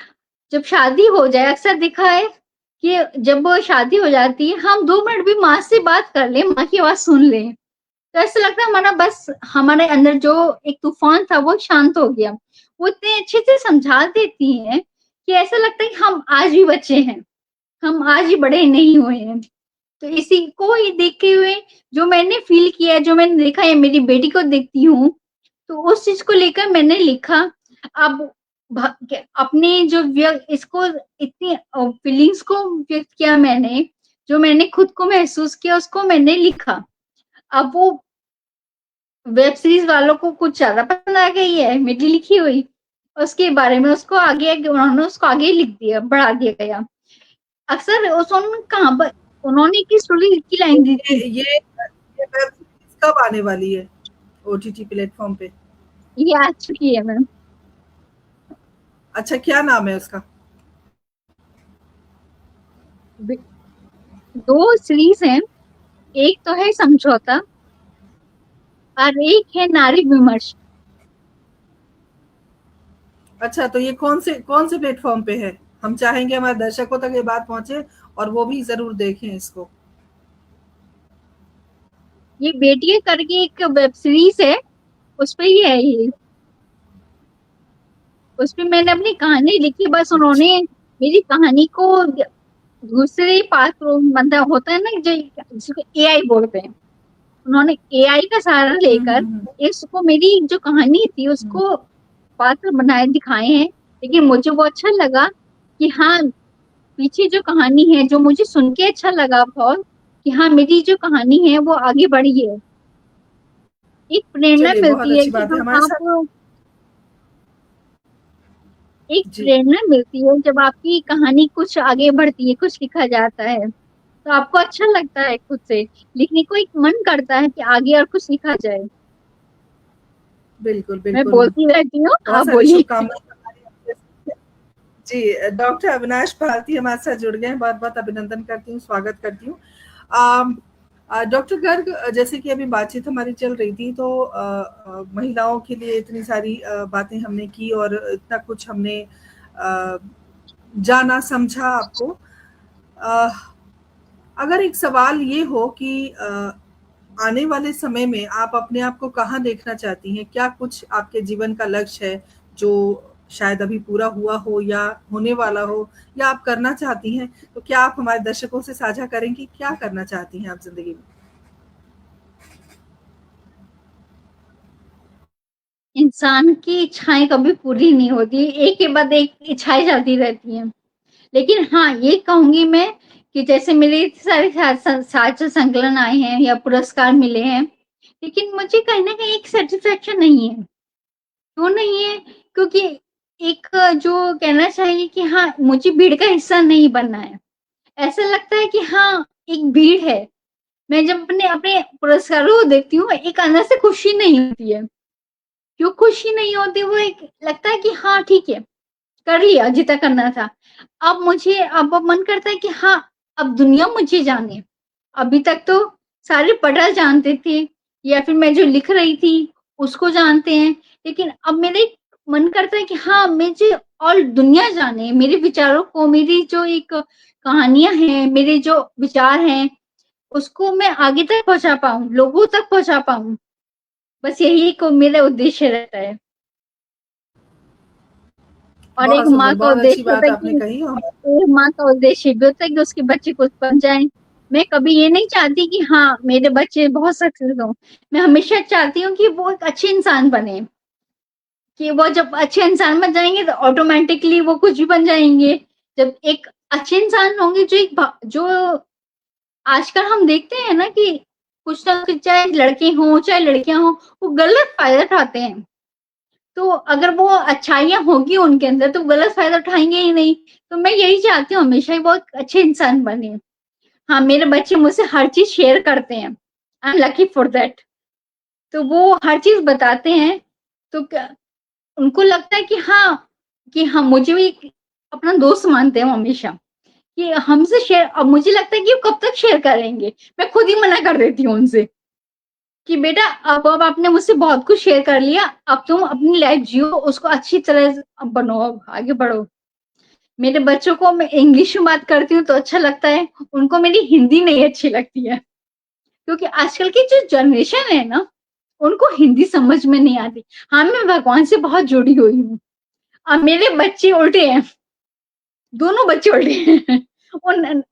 जब शादी हो जाए, अक्सर देखा है कि जब शादी हो जाती है हम 2 मिनट भी माँ से बात कर लें, माँ की आवाज सुन लें, तो ऐसा लगता है हमारा बस हमारे अंदर जो एक तूफान था वो शांत हो गया। वो इतने अच्छे से समझा देती हैं कि ऐसा लगता है कि हम आज भी बच्चे हैं, हम आज ही बड़े नहीं हुए हैं। तो इसी को ही देखते हुए जो मैंने फील किया, जो मैंने देखा है, मेरी बेटी को देखती हूँ तो उस चीज को लेकर मैंने लिखा। अब अपने जो इसको इतनी फीलिंग्स को व्यक्त किया मैंने, जो मैंने खुद को महसूस किया उसको मैंने लिखा। अब वो वेब सीरीज वालों को कुछ ज्यादा पसंद आ गई है मेरी लिखी हुई, उसके बारे में उसको आगे उन्होंने उसको आगे लिख दिया, बढ़ा दिया गया। अक्सर उन्होंने कहाँ पर उन्होंने की स्टोरी की लाइन दी थी। ये वेब सीरीज कब आने वाली है ओटीटी प्लेटफॉर्म पे? ये आ चुकी है मैम। अच्छा, क्या नाम है उसका? 2 सीरीज हैं, एक तो है समझौता और एक है नारी विमर्श। अच्छा, तो ये कौन से प्लेटफॉर्म पे है? हम चाहेंगे हमारे दर्शकों तक ये बात पहुंचे और वो भी जरूर देखें इसको। ये बेटियां करके एक वेब सीरीज है, उस पे ही है ये। उस पे मैंने अपनी कहानी लिखी, बस उन्होंने अच्छा। मेरी कहानी को दूसरे पास, मतलब होता है ना जो जिसको एआई बोलते हैं, उन्होंने एआई का सहारा लेकर हम्म। इसको मेरी जो कहानी थी हम्म। उसको पात्र बनाए दिखाए हैं। लेकिन मुझे वो अच्छा लगा कि हाँ पीछे जो कहानी है, जो मुझे सुन के अच्छा लगा बहुत, कि हाँ मेरी जो कहानी है वो आगे बढ़ी है। एक प्रेरणा चलिए, बहुत मिलती है अच्छी कि बात है हम हमारे साथ। आप एक जी, प्रेरणा मिलती है जब आपकी कहानी कुछ आगे बढ़ती है, कुछ लिखा जाता है, तो आपको अच्छा लगता है खुद से लिखने को, एक मन करता है कि आगे और कुछ लिखा जाए। बिल्कुल, मैं बिल्कुल। बोलती रहती हूँ, बहुत आप सारी बोलिए। शुभकामनाएँ हमारी आपके साथ। जी, डॉक्टर अविनाश भारती हमारे साथ जुड़ गए हैं, बहुत-बहुत अभिनंदन करती हूँ, स्वागत करती हूँ। अम, डॉक्टर गर्ग, जैसे कि अभी बातचीत हमारी चल रही थी, तो महिलाओं के लिए इतनी सारी बातें हमने की और इतना कुछ हमने जाना, समझा आपको। अ, अगर एक सवाल ये हो कि आने वाले समय में आप अपने आप को कहाँ देखना चाहती हैं? क्या कुछ आपके जीवन का लक्ष्य है, जो शायद अभी पूरा हुआ हो या होने वाला हो या आप करना चाहती हैं? तो क्या आप हमारे दर्शकों से साझा करेंगी, क्या करना चाहती हैं आप ज़िंदगी में? इंसान की इच्छाएं कभी पूरी नहीं होती, एक के बाद एक इच्छाएं चलती रहती हैं। लेकिन हाँ, ये कहूंगी मैं कि जैसे मेरे सारे साहित्य संकलन आए हैं या पुरस्कार मिले हैं, लेकिन मुझे कहीं ना कहीं एक सेटिस्फेक्शन नहीं है। क्यों नहीं है? क्योंकि एक जो कहना चाहिए कि हाँ, मुझे भीड़ का हिस्सा नहीं बनना है। ऐसा लगता है कि हाँ, एक भीड़ है। मैं जब अपने अपने पुरस्कारों को देखती हूँ, एक अंदर से खुशी नहीं होती है। क्यों खुशी नहीं होती? वो एक लगता है कि हाँ ठीक है, कर लिया जितना करना था। अब मन करता है कि हाँ, अब दुनिया मुझे जाने। अभी तक तो सारे पढ़ा जानते थे, या फिर मैं जो लिख रही थी उसको जानते हैं, लेकिन अब मेरे मन करता है कि हाँ, मुझे और दुनिया जाने, मेरे विचारों को, मेरी जो एक कहानियां हैं, मेरे जो विचार हैं, उसको मैं आगे तक पहुंचा पाऊं, लोगों तक पहुंचा पाऊं। बस यही को मेरा उद्देश्य रहता है। और एक बहुत माँ सुंदर, का बहुत अच्छी उद्देश्य होता बात है आपने कि कही और एक माँ का उद्देश्य भी होता है कि उसके बच्चे कुछ बन जाए। मैं कभी ये नहीं चाहती कि हाँ, मेरे बच्चे बहुत सक्सेस हो। मैं हमेशा चाहती हूँ कि वो एक अच्छे इंसान बने, कि वो जब अच्छे इंसान बन जाएंगे तो ऑटोमेटिकली वो कुछ भी बन जाएंगे। जब एक अच्छे इंसान होंगे, जो आजकल हम देखते हैं ना कि कुछ ना कुछ, चाहे लड़के हों चाहे लड़कियां हों, वो गलत फायदा उठाते हैं। तो अगर वो अच्छाइयाँ होगी उनके अंदर तो गलत फायदा उठाएंगे ही नहीं। तो मैं यही चाहती हूँ हमेशा ही बहुत अच्छे इंसान बने। हाँ, मेरे बच्चे मुझसे हर चीज शेयर करते हैं, I am lucky for that. तो वो हर चीज बताते हैं, तो उनको लगता है कि हाँ, मुझे भी अपना दोस्त मानते हैं हमेशा, कि हमसे शेयर। अब मुझे लगता है कि वो कब तक शेयर करेंगे, मैं खुद ही मना कर देती हूँ उनसे कि बेटा, अब आपने मुझसे बहुत कुछ शेयर कर लिया, अब तुम अपनी लाइफ जियो, उसको अच्छी तरह बनो, अब आगे बढ़ो। मेरे बच्चों को मैं इंग्लिश में बात करती हूँ तो अच्छा लगता है, उनको मेरी हिंदी नहीं अच्छी लगती है। क्योंकि आजकल की जो जनरेशन है ना, उनको हिंदी समझ में नहीं आती। हाँ, मैं भगवान से बहुत जुड़ी हुई हूँ। अब मेरे बच्चे उल्टे हैं, दोनों बच्चे उल्टे हैं।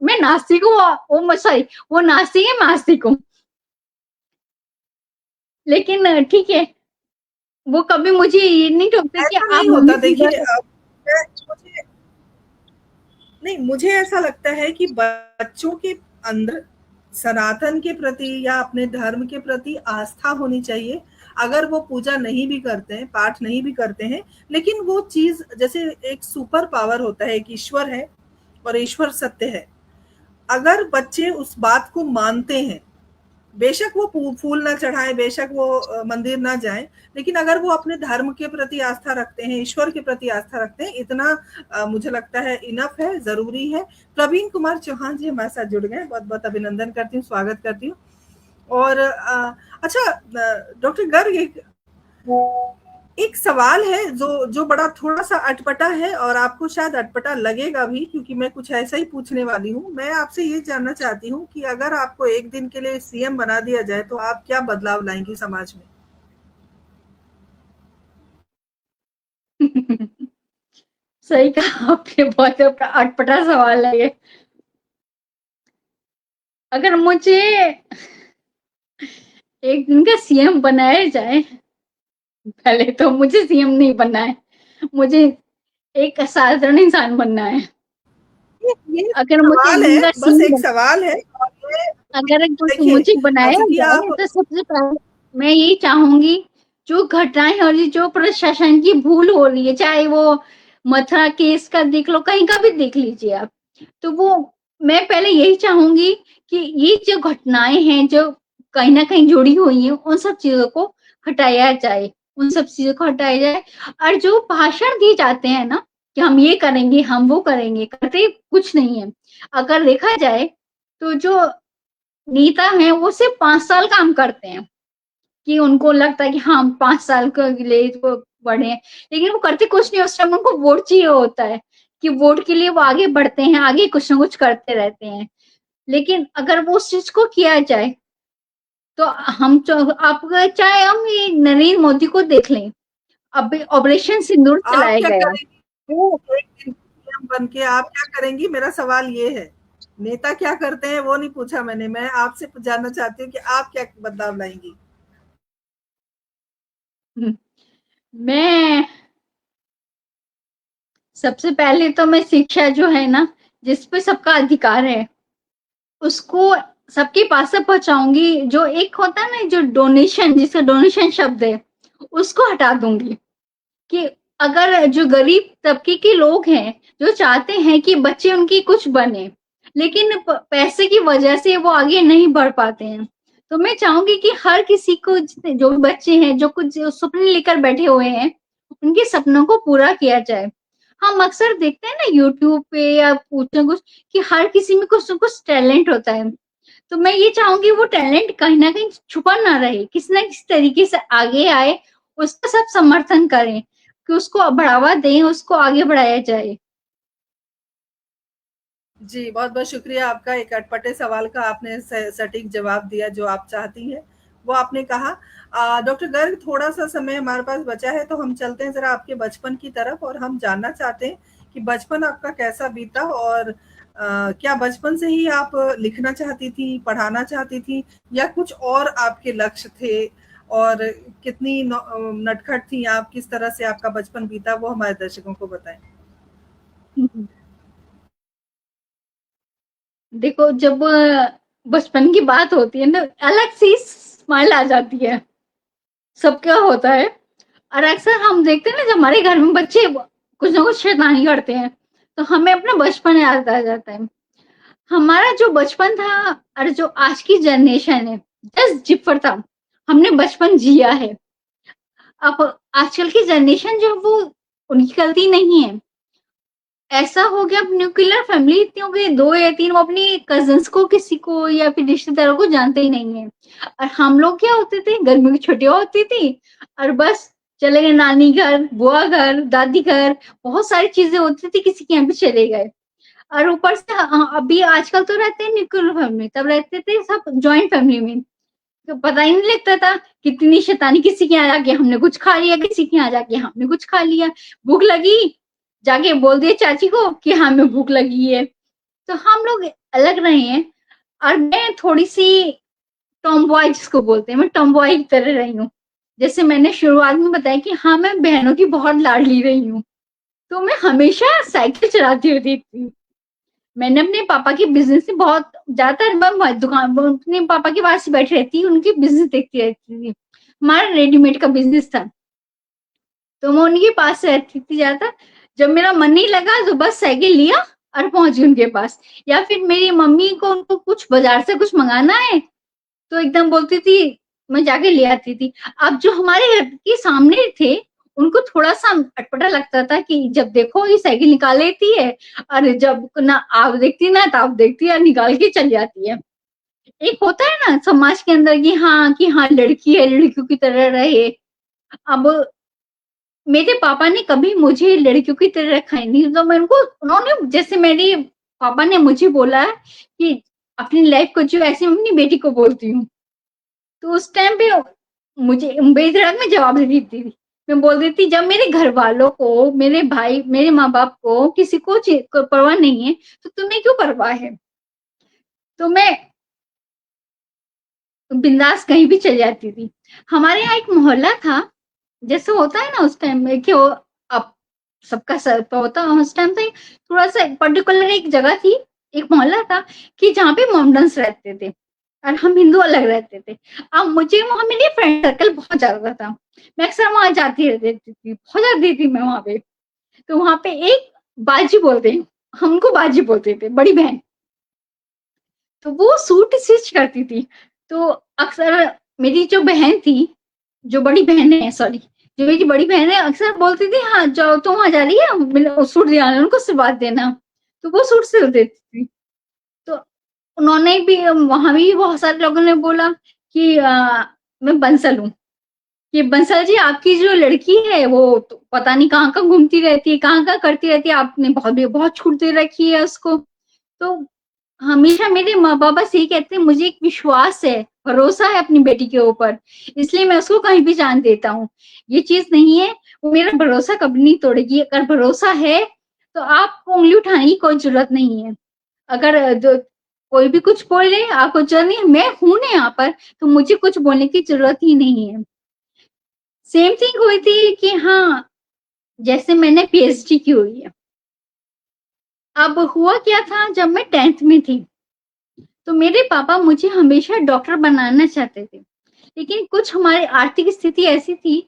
मैं नास्तिक हूँ, वो सॉरी, वो नास्तिक है, मैं आस्तिक हूँ। लेकिन ठीक है, वो कभी मुझे ये नहीं टोकते कि ऐसा आप नहीं मम्मी होता, देखिए किधर। मैं मुझे नहीं, मुझे ऐसा लगता है कि बच्चों के अंदर सनातन के प्रति या अपने धर्म के प्रति आस्था होनी चाहिए। अगर वो पूजा नहीं भी करते हैं, पाठ नहीं भी करते हैं, लेकिन वो चीज़ जैसे एक सुपर पावर होता है, एक ईश्वर है और ईश्वर सत्य है। अगर बच्चे उस बात को मानते हैं, बेशक वो फूल ना चढ़ाएं, बेशक वो मंदिर ना जाएं, लेकिन अगर वो अपने धर्म के प्रति आस्था रखते हैं, ईश्वर के प्रति आस्था रखते हैं, इतना मुझे लगता है इनफ है, जरूरी है। प्रवीण कुमार चौहान जी हमारे साथ जुड़ गए, बहुत बहुत अभिनंदन करती हूँ, स्वागत करती हूँ। और अच्छा, डॉक्टर गर्ग, एक सवाल है जो जो बड़ा थोड़ा-सा अटपटा है और आपको शायद अटपटा लगेगा भी, क्योंकि मैं कुछ ऐसा ही पूछने वाली हूँ। मैं आपसे ये जानना चाहती हूँ कि अगर आपको एक दिन के लिए सीएम बना दिया जाए, तो आप क्या बदलाव लाएँगी समाज में? सही कहा आपने, बहुत अटपटा सवाल है ये। अगर मुझे एक दिन का सीएम बनाया जाए, पहले तो मुझे सीएम नहीं बनना है, मुझे एक साधारण इंसान बनना है। ये अगर मुझे एक सवाल दिन है, का बस सीएम एक बन सवाल है और ये अगर कुछ देखिए, मुझे बनाया चूँकि जाए आप तो सबसे पहले मैं यही चाहूंगी, जो घटनाएं हो रही, जो प्रशासन की भूल हो रही है, चाहे वो मथुरा केस का देख लो, कहीं का भी देख लीजिए आप। तो वो मैं पहले यही चाहूंगी कि ये जो घटनाएं हैं जो कहीं ना कहीं जुड़ी हुई हैं, उन सब चीजों को हटाया जाए, उन सब चीजों को हटाया जाए। और जो भाषण दिए जाते हैं ना कि हम ये करेंगे, हम वो करेंगे, करते कुछ नहीं है। अगर देखा जाए तो जो नेता हैं वो सिर्फ 5 साल काम करते हैं, कि उनको लगता है कि हाँ 5 साल के लिए वो बढ़े, लेकिन वो करते कुछ नहीं। उस टाइम उनको वोट चाहिए होता है, कि वोट के लिए वो आगे बढ़ते हैं, आगे कुछ ना कुछ करते रहते हैं। लेकिन अगर वो उस चीज को किया जाए तो हम आप चाहे हम ये नरेंद्र मोदी को देख लें, अब ऑपरेशन सिंदूर आप चलाया क्या गया। करेंगी वो एक दिन पीएम बन के, आप क्या करेंगी? मेरा सवाल ये है, नेता क्या करते हैं वो नहीं पूछा मैंने, मैं आपसे जानना चाहती हूँ कि आप क्या बदलाव लाएंगी? मैं सबसे पहले तो मैं शिक्षा जो है ना, जिस पे सबका अधिकार है, उसको सबके पास से पहुंचाऊंगी। जो एक होता है ना जो डोनेशन, जिसका डोनेशन शब्द है, उसको हटा दूंगी। कि अगर जो गरीब तबके के लोग हैं, जो चाहते हैं कि बच्चे उनकी कुछ बने, लेकिन पैसे की वजह से वो आगे नहीं बढ़ पाते हैं, तो मैं चाहूंगी कि हर किसी को, जो भी बच्चे हैं जो कुछ सपने लेकर बैठे हुए हैं, उनके सपनों को पूरा किया जाए। हम अक्सर देखते हैं ना यूट्यूब पे या कुछ ना कुछ, कि हर किसी में कुछ ना कुछ टैलेंट होता है। तो मैं ये चाहूंगी वो टैलेंट कहीं ना कहीं छुपा ना रहे, किसी ना किसी तरीके से आगे आए, उसका सब समर्थन करें, कि उसको बढ़ावा दें, उसको आगे बढ़ाया जाए। जी, बहुत-बहुत शुक्रिया आपका, एक अटपटे सवाल का आपने सटीक जवाब दिया जो आप चाहती हैं, वो आपने कहा। डॉक्टर गर्ग, थोड़ा-सा समय हमारे पास बचा है, तो हम चलते हैं ज़रा आपके बचपन की तरफ, और हम जानना चाहते हैं कि बचपन आपका कैसा बीता, और क्या बचपन से ही आप लिखना चाहती थीं, पढ़ाना चाहती थीं, या कुछ और आपके लक्ष्य थे? और कितनी नटखट थीं आप, किस तरह से आपका बचपन बीता, वो हमारे दर्शकों को बताएँ? देखो, जब बचपन की बात होती है ना, अलग सी स्माइल आ जाती है, सबका होता है। और अक्सर हम देखते हैं ना, जब हमारे घर में बच्चे कुछ ना कुछ शैतानी करते हैं, तो हमें अपना बचपन याद आ जाता है। हमारा जो बचपन था और जो आज की जनरेशन है, जस्ट डिफर था। हमने बचपन जिया है। अब आजकल की जनरेशन जो, वो उनकी गलती नहीं है। ऐसा हो गया, अब न्यूक्लियर फैमिली इतनी हो गई, 2 या 3, वो अपनी कजिन्स को, किसी को या फिर रिश्तेदारों को जानते ही नहीं है। और हम लोग क्या होते थे, गर्मी की छुट्टियां होती थी और बस चले गए नानी घर, बुआ घर, दादी घर, बहुत सारी चीजें होती थी, किसी के यहाँ पे चले गए। और ऊपर से अभी आजकल तो रहते हैं न्यूक्लियर फैमिली, तब रहते थे सब जॉइंट फैमिली में। तो पता ही नहीं लगता था कितनी शैतानी, किसी के यहाँ जाके हमने कुछ खा लिया, किसी के यहाँ जाके हमने कुछ खा लिया। भूख लगी, जाके बोल दिए चाची को कि हमें भूख लगी है। तो हम लोग अलग रहे हैं। और मैं थोड़ी सी टॉम बॉय जिसको बोलते हैं, मैं टॉम बॉय की तरह रही हूँ। जैसे मैंने शुरुआत में बताया कि हाँ, मैं बहनों की बहुत लाडली रही हूँ। तो मैं हमेशा साइकिल चलाती होती थी। मैंने अपने पापा के बिजनेस से बहुत ज्यादातर, मैं दुकान अपने पापा के पास बैठी रहती, उनकी बिजनेस देखती रहती थी। हमारा रेडीमेड का बिजनेस था, तो मैं उनके पास रहती थी ज्यादा। जब मेरा मन नहीं लगा तो बस साइकिल लिया और पहुंच गई उनके पास। या फिर मेरी मम्मी को, उनको कुछ बाजार से कुछ मंगाना है, तो एकदम बोलती थी, मैं जाके ले आती थी। अब जो हमारे घर के सामने थे, उनको थोड़ा सा अटपटा लगता था कि जब देखो ये साइकिल निकाल लेती है, और जब ना आप देखती ना, तो आप देखती है निकाल के चल जाती है। एक होता है ना समाज के अंदर कि हाँ लड़की है, लड़कियों की तरह रहे। अब मेरे पापा ने कभी मुझे लड़कियों की तरह रखा ही नहीं, तो मैं उनको, उन्होंने जैसे मेरे पापा ने मुझे बोला है कि अपनी लाइफ को जो, ऐसे अपनी बेटी को बोलती हूँ। तो उस टाइम पे मुझे बेधड़क में जवाब दे देती थी। मैं बोल देती, जब मेरे घर वालों को, मेरे भाई, मेरे माँ बाप को, किसी को परवाह नहीं है, तो तुम्हें क्यों परवाह है? तो मैं बिंदास कहीं भी चली जाती थी। हमारे यहाँ एक मोहल्ला था, जैसे होता है ना उस टाइम में कि वो, अब सबका सर पे होता, उस टाइम पे थोड़ा सा पर्टिकुलर एक जगह थी, एक मोहल्ला था, कि जहाँ पे मोमडन्स रहते थे और हम हिंदू अलग रहते थे। अब मुझे वहां, मेरी फ्रेंड सर्कल बहुत ज्यादा था, मैं अक्सर वहां जाती रहती थी, बहुत जाती थी मैं वहां पे। तो वहां पे एक बाजी बोलते हैं, हम उनको बाजी बोलते थे, बड़ी बहन। तो वो सूट स्टिच करती थी। तो अक्सर मेरी जो बहन थी, जो बड़ी बहन है, सॉरी, जो मेरी बड़ी बहन है, अक्सर बोलती थी हाँ जाओ तुम वहां जा रही है सूट दिलाने, उनको सिलवा देना। तो वो सूट सिल देती थी। तो उन्होंने भी, वहां भी बहुत सारे लोगों ने बोला कि मैं बंसल हूँ, कि बंसल जी आपकी जो लड़की है वो तो पता नहीं कहाँ कहाँ घूमती रहती है, कहाँ कहाँ करती रहती है, आपने बहुत बहुत छूट दे रखी है उसको। तो हमेशा मेरे माँ बाप बस यही कहते हैं, मुझे एक विश्वास है, भरोसा है अपनी बेटी के ऊपर, इसलिए मैं उसको कहीं भी जान देता हूँ। ये चीज नहीं है, वो मेरा भरोसा कभी नहीं तोड़ेगी। अगर भरोसा है तो आपको उंगली उठाने की कोई जरूरत नहीं है। अगर कोई भी कुछ बोले, आपको जरूरत नहीं है, मैं हूं ना यहाँ पर, तो मुझे कुछ बोलने की जरूरत ही नहीं है। सेम थिंग हुई थी कि हाँ, जैसे मैंने पीएचडी की हुई है। अब हुआ क्या था, जब मैं 10th में थी तो मेरे पापा मुझे हमेशा डॉक्टर बनाना चाहते थे, लेकिन कुछ हमारी आर्थिक स्थिति ऐसी थी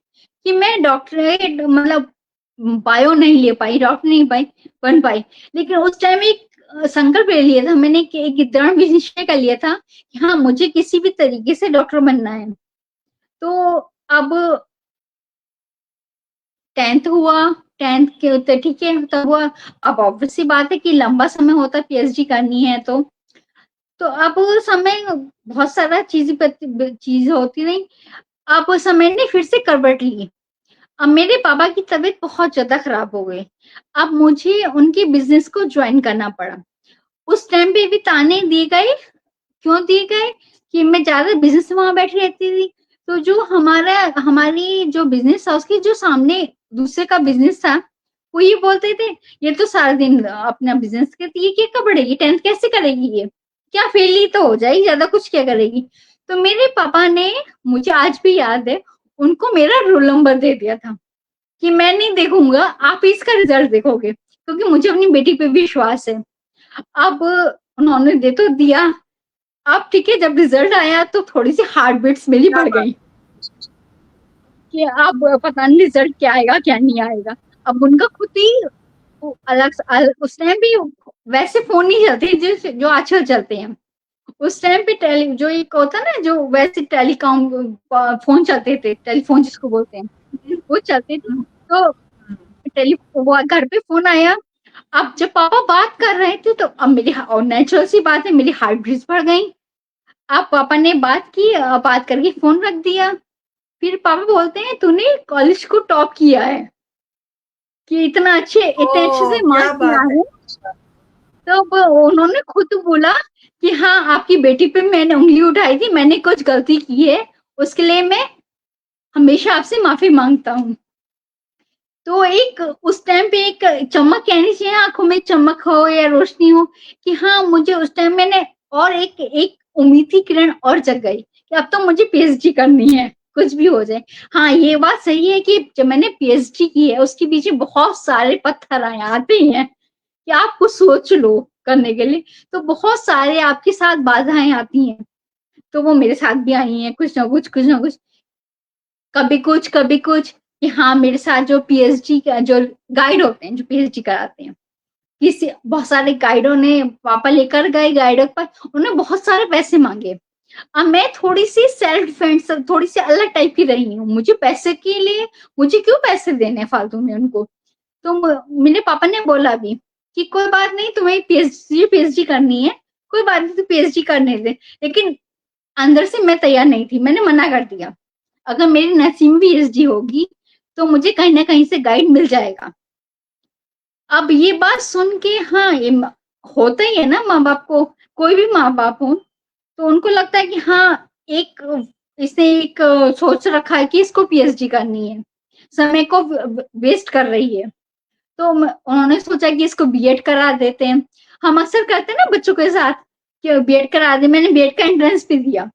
कि मैं डॉक्टरेट मतलब बायो नहीं ले पाई, डॉक्टर नहीं पाई बन पाई। लेकिन उस टाइम एक संकल्प ले लिया था मैंने कि एक दृढ़ निश्चय कर लिया था कि हाँ मुझे किसी भी तरीके से डॉक्टर बनना है। तो अब 10th हुआ, 10th के तो ठीक है तब हुआ। अब ऑब्वियस सी बात है कि लंबा समय होता है पीएचडी करनी है तो अब समय बहुत सारा चीज होती नहीं। अब समय ने फिर से करवट ली। अब मेरे पापा की तबीयत बहुत ज्यादा खराब हो गई। अब मुझे उनके बिजनेस को ज्वाइन करना पड़ा। उस टाइम पे भी ताने दिए गए, क्यों दिए गए, कि मैं ज्यादा बिजनेस में वहां बैठी रहती थी। तो जो हमारी जो बिजनेस था उसके जो सामने दूसरे का बिजनेस था, वो ये बोलते थे ये तो सारा दिन अपना बिजनेस करती है, ये क्या पढ़ेगी, 10th कैसे करेगी, ये क्या फेल ही तो हो जाएगी, ज्यादा कुछ क्या करेगी। तो मेरे पापा ने, मुझे आज भी याद है, उनको मेरा रोल नंबर दे दिया था कि मैं नहीं देखूंगा, आप इसका रिजल्ट देखोगे, क्योंकि मुझे अपनी बेटी पे विश्वास है। अब उन्होंने दे तो दिया। अब ठीक है, जब रिजल्ट आया तो थोड़ी सी हार्ट बीट्स मेरी क्या बढ़ बात। गई कि अब पता नहीं रिजल्ट क्या आएगा क्या नहीं आएगा। अब उनका खुद ही उस टाइम भी वैसे फोन नहीं चलते जो आजकल चलते हैं। उस टाइम पे जो एक होता है ना, जो वैसे टेलीकॉम फोन चलते थे, टेलीफोन जिसको बोलते हैं, वो चलते थे। हम्म, तो हम्म। वो घर पे फोन आया। अब जब पापा बात कर रहे थे तो अब मेरी, और नेचुरल सी बात है, मेरी हार्ट बीट्स बढ़ गई। अब पापा ने बात की, बात करके फोन रख दिया। फिर पापा बोलते हैं तूने कॉलेज को टॉप किया है, कि इतने अच्छे ओ से क्या मार्क्स बात है। लाए। तो उन्होंने खुद बोला कि हाँ आपकी बेटी पे मैंने उंगली उठाई थी, मैंने कुछ गलती की है, उसके लिए मैं हमेशा आपसे माफी मांगता हूँ। तो एक उस टाइम पे एक चमक कहनी चाहिए, आंखों में चमक हो या रोशनी हो, कि हाँ मुझे उस टाइम मैंने, और एक एक उम्मीद की किरण और जग गई कि अब तो मुझे पीएचडी करनी है, कुछ भी हो जाए। हाँ ये बात सही है कि जब मैंने पीएचडी की है उसके पीछे बहुत सारे पत्थर आते हैं कि आप कुछ सोच लो करने के लिए, तो बहुत सारे आपके साथ बाधाएं आती हैं। तो वो मेरे साथ भी आई हैं, कुछ ना कुछ कुछ ना कुछ, कभी कुछ, कि हाँ मेरे साथ जो पीएचडी का जो गाइड होते हैं, जो पीएचडी कराते हैं, किसी बहुत सारे गाइडों ने, पापा लेकर गए गाइडों पर, उन्होंने बहुत सारे पैसे मांगे। अब मैं थोड़ी सी सेल्फ डिफेंस, थोड़ी सी अलग टाइप की रही हूँ, मुझे पैसे के लिए, मुझे क्यों पैसे देने फालतू में उनको। तो मेरे पापा ने बोला भी कि कोई बात नहीं, तुम्हें पीएचडी करनी है, कोई बात नहीं, तू पीएचडी करने दे। लेकिन अंदर से मैं तैयार नहीं थी, मैंने मना कर दिया। अगर मेरी नसीब में पीएचडी होगी तो मुझे कहीं ना कहीं से गाइड मिल जाएगा। अब ये बात सुन के, हाँ ये होता ही है ना, माँ बाप को, कोई भी माँ बाप हो तो उनको लगता है कि हाँ एक, इसने एक सोच रखा है कि इसको पीएचडी करनी है, समय को वेस्ट कर रही है। तो उन्होंने सोचा कि इसको बीएड करा देते हैं। हम अक्सर करते हैं ना बच्चों के साथ कि बीएड करा दे। मैंने बीएड का एंट्रेंस भी दिया,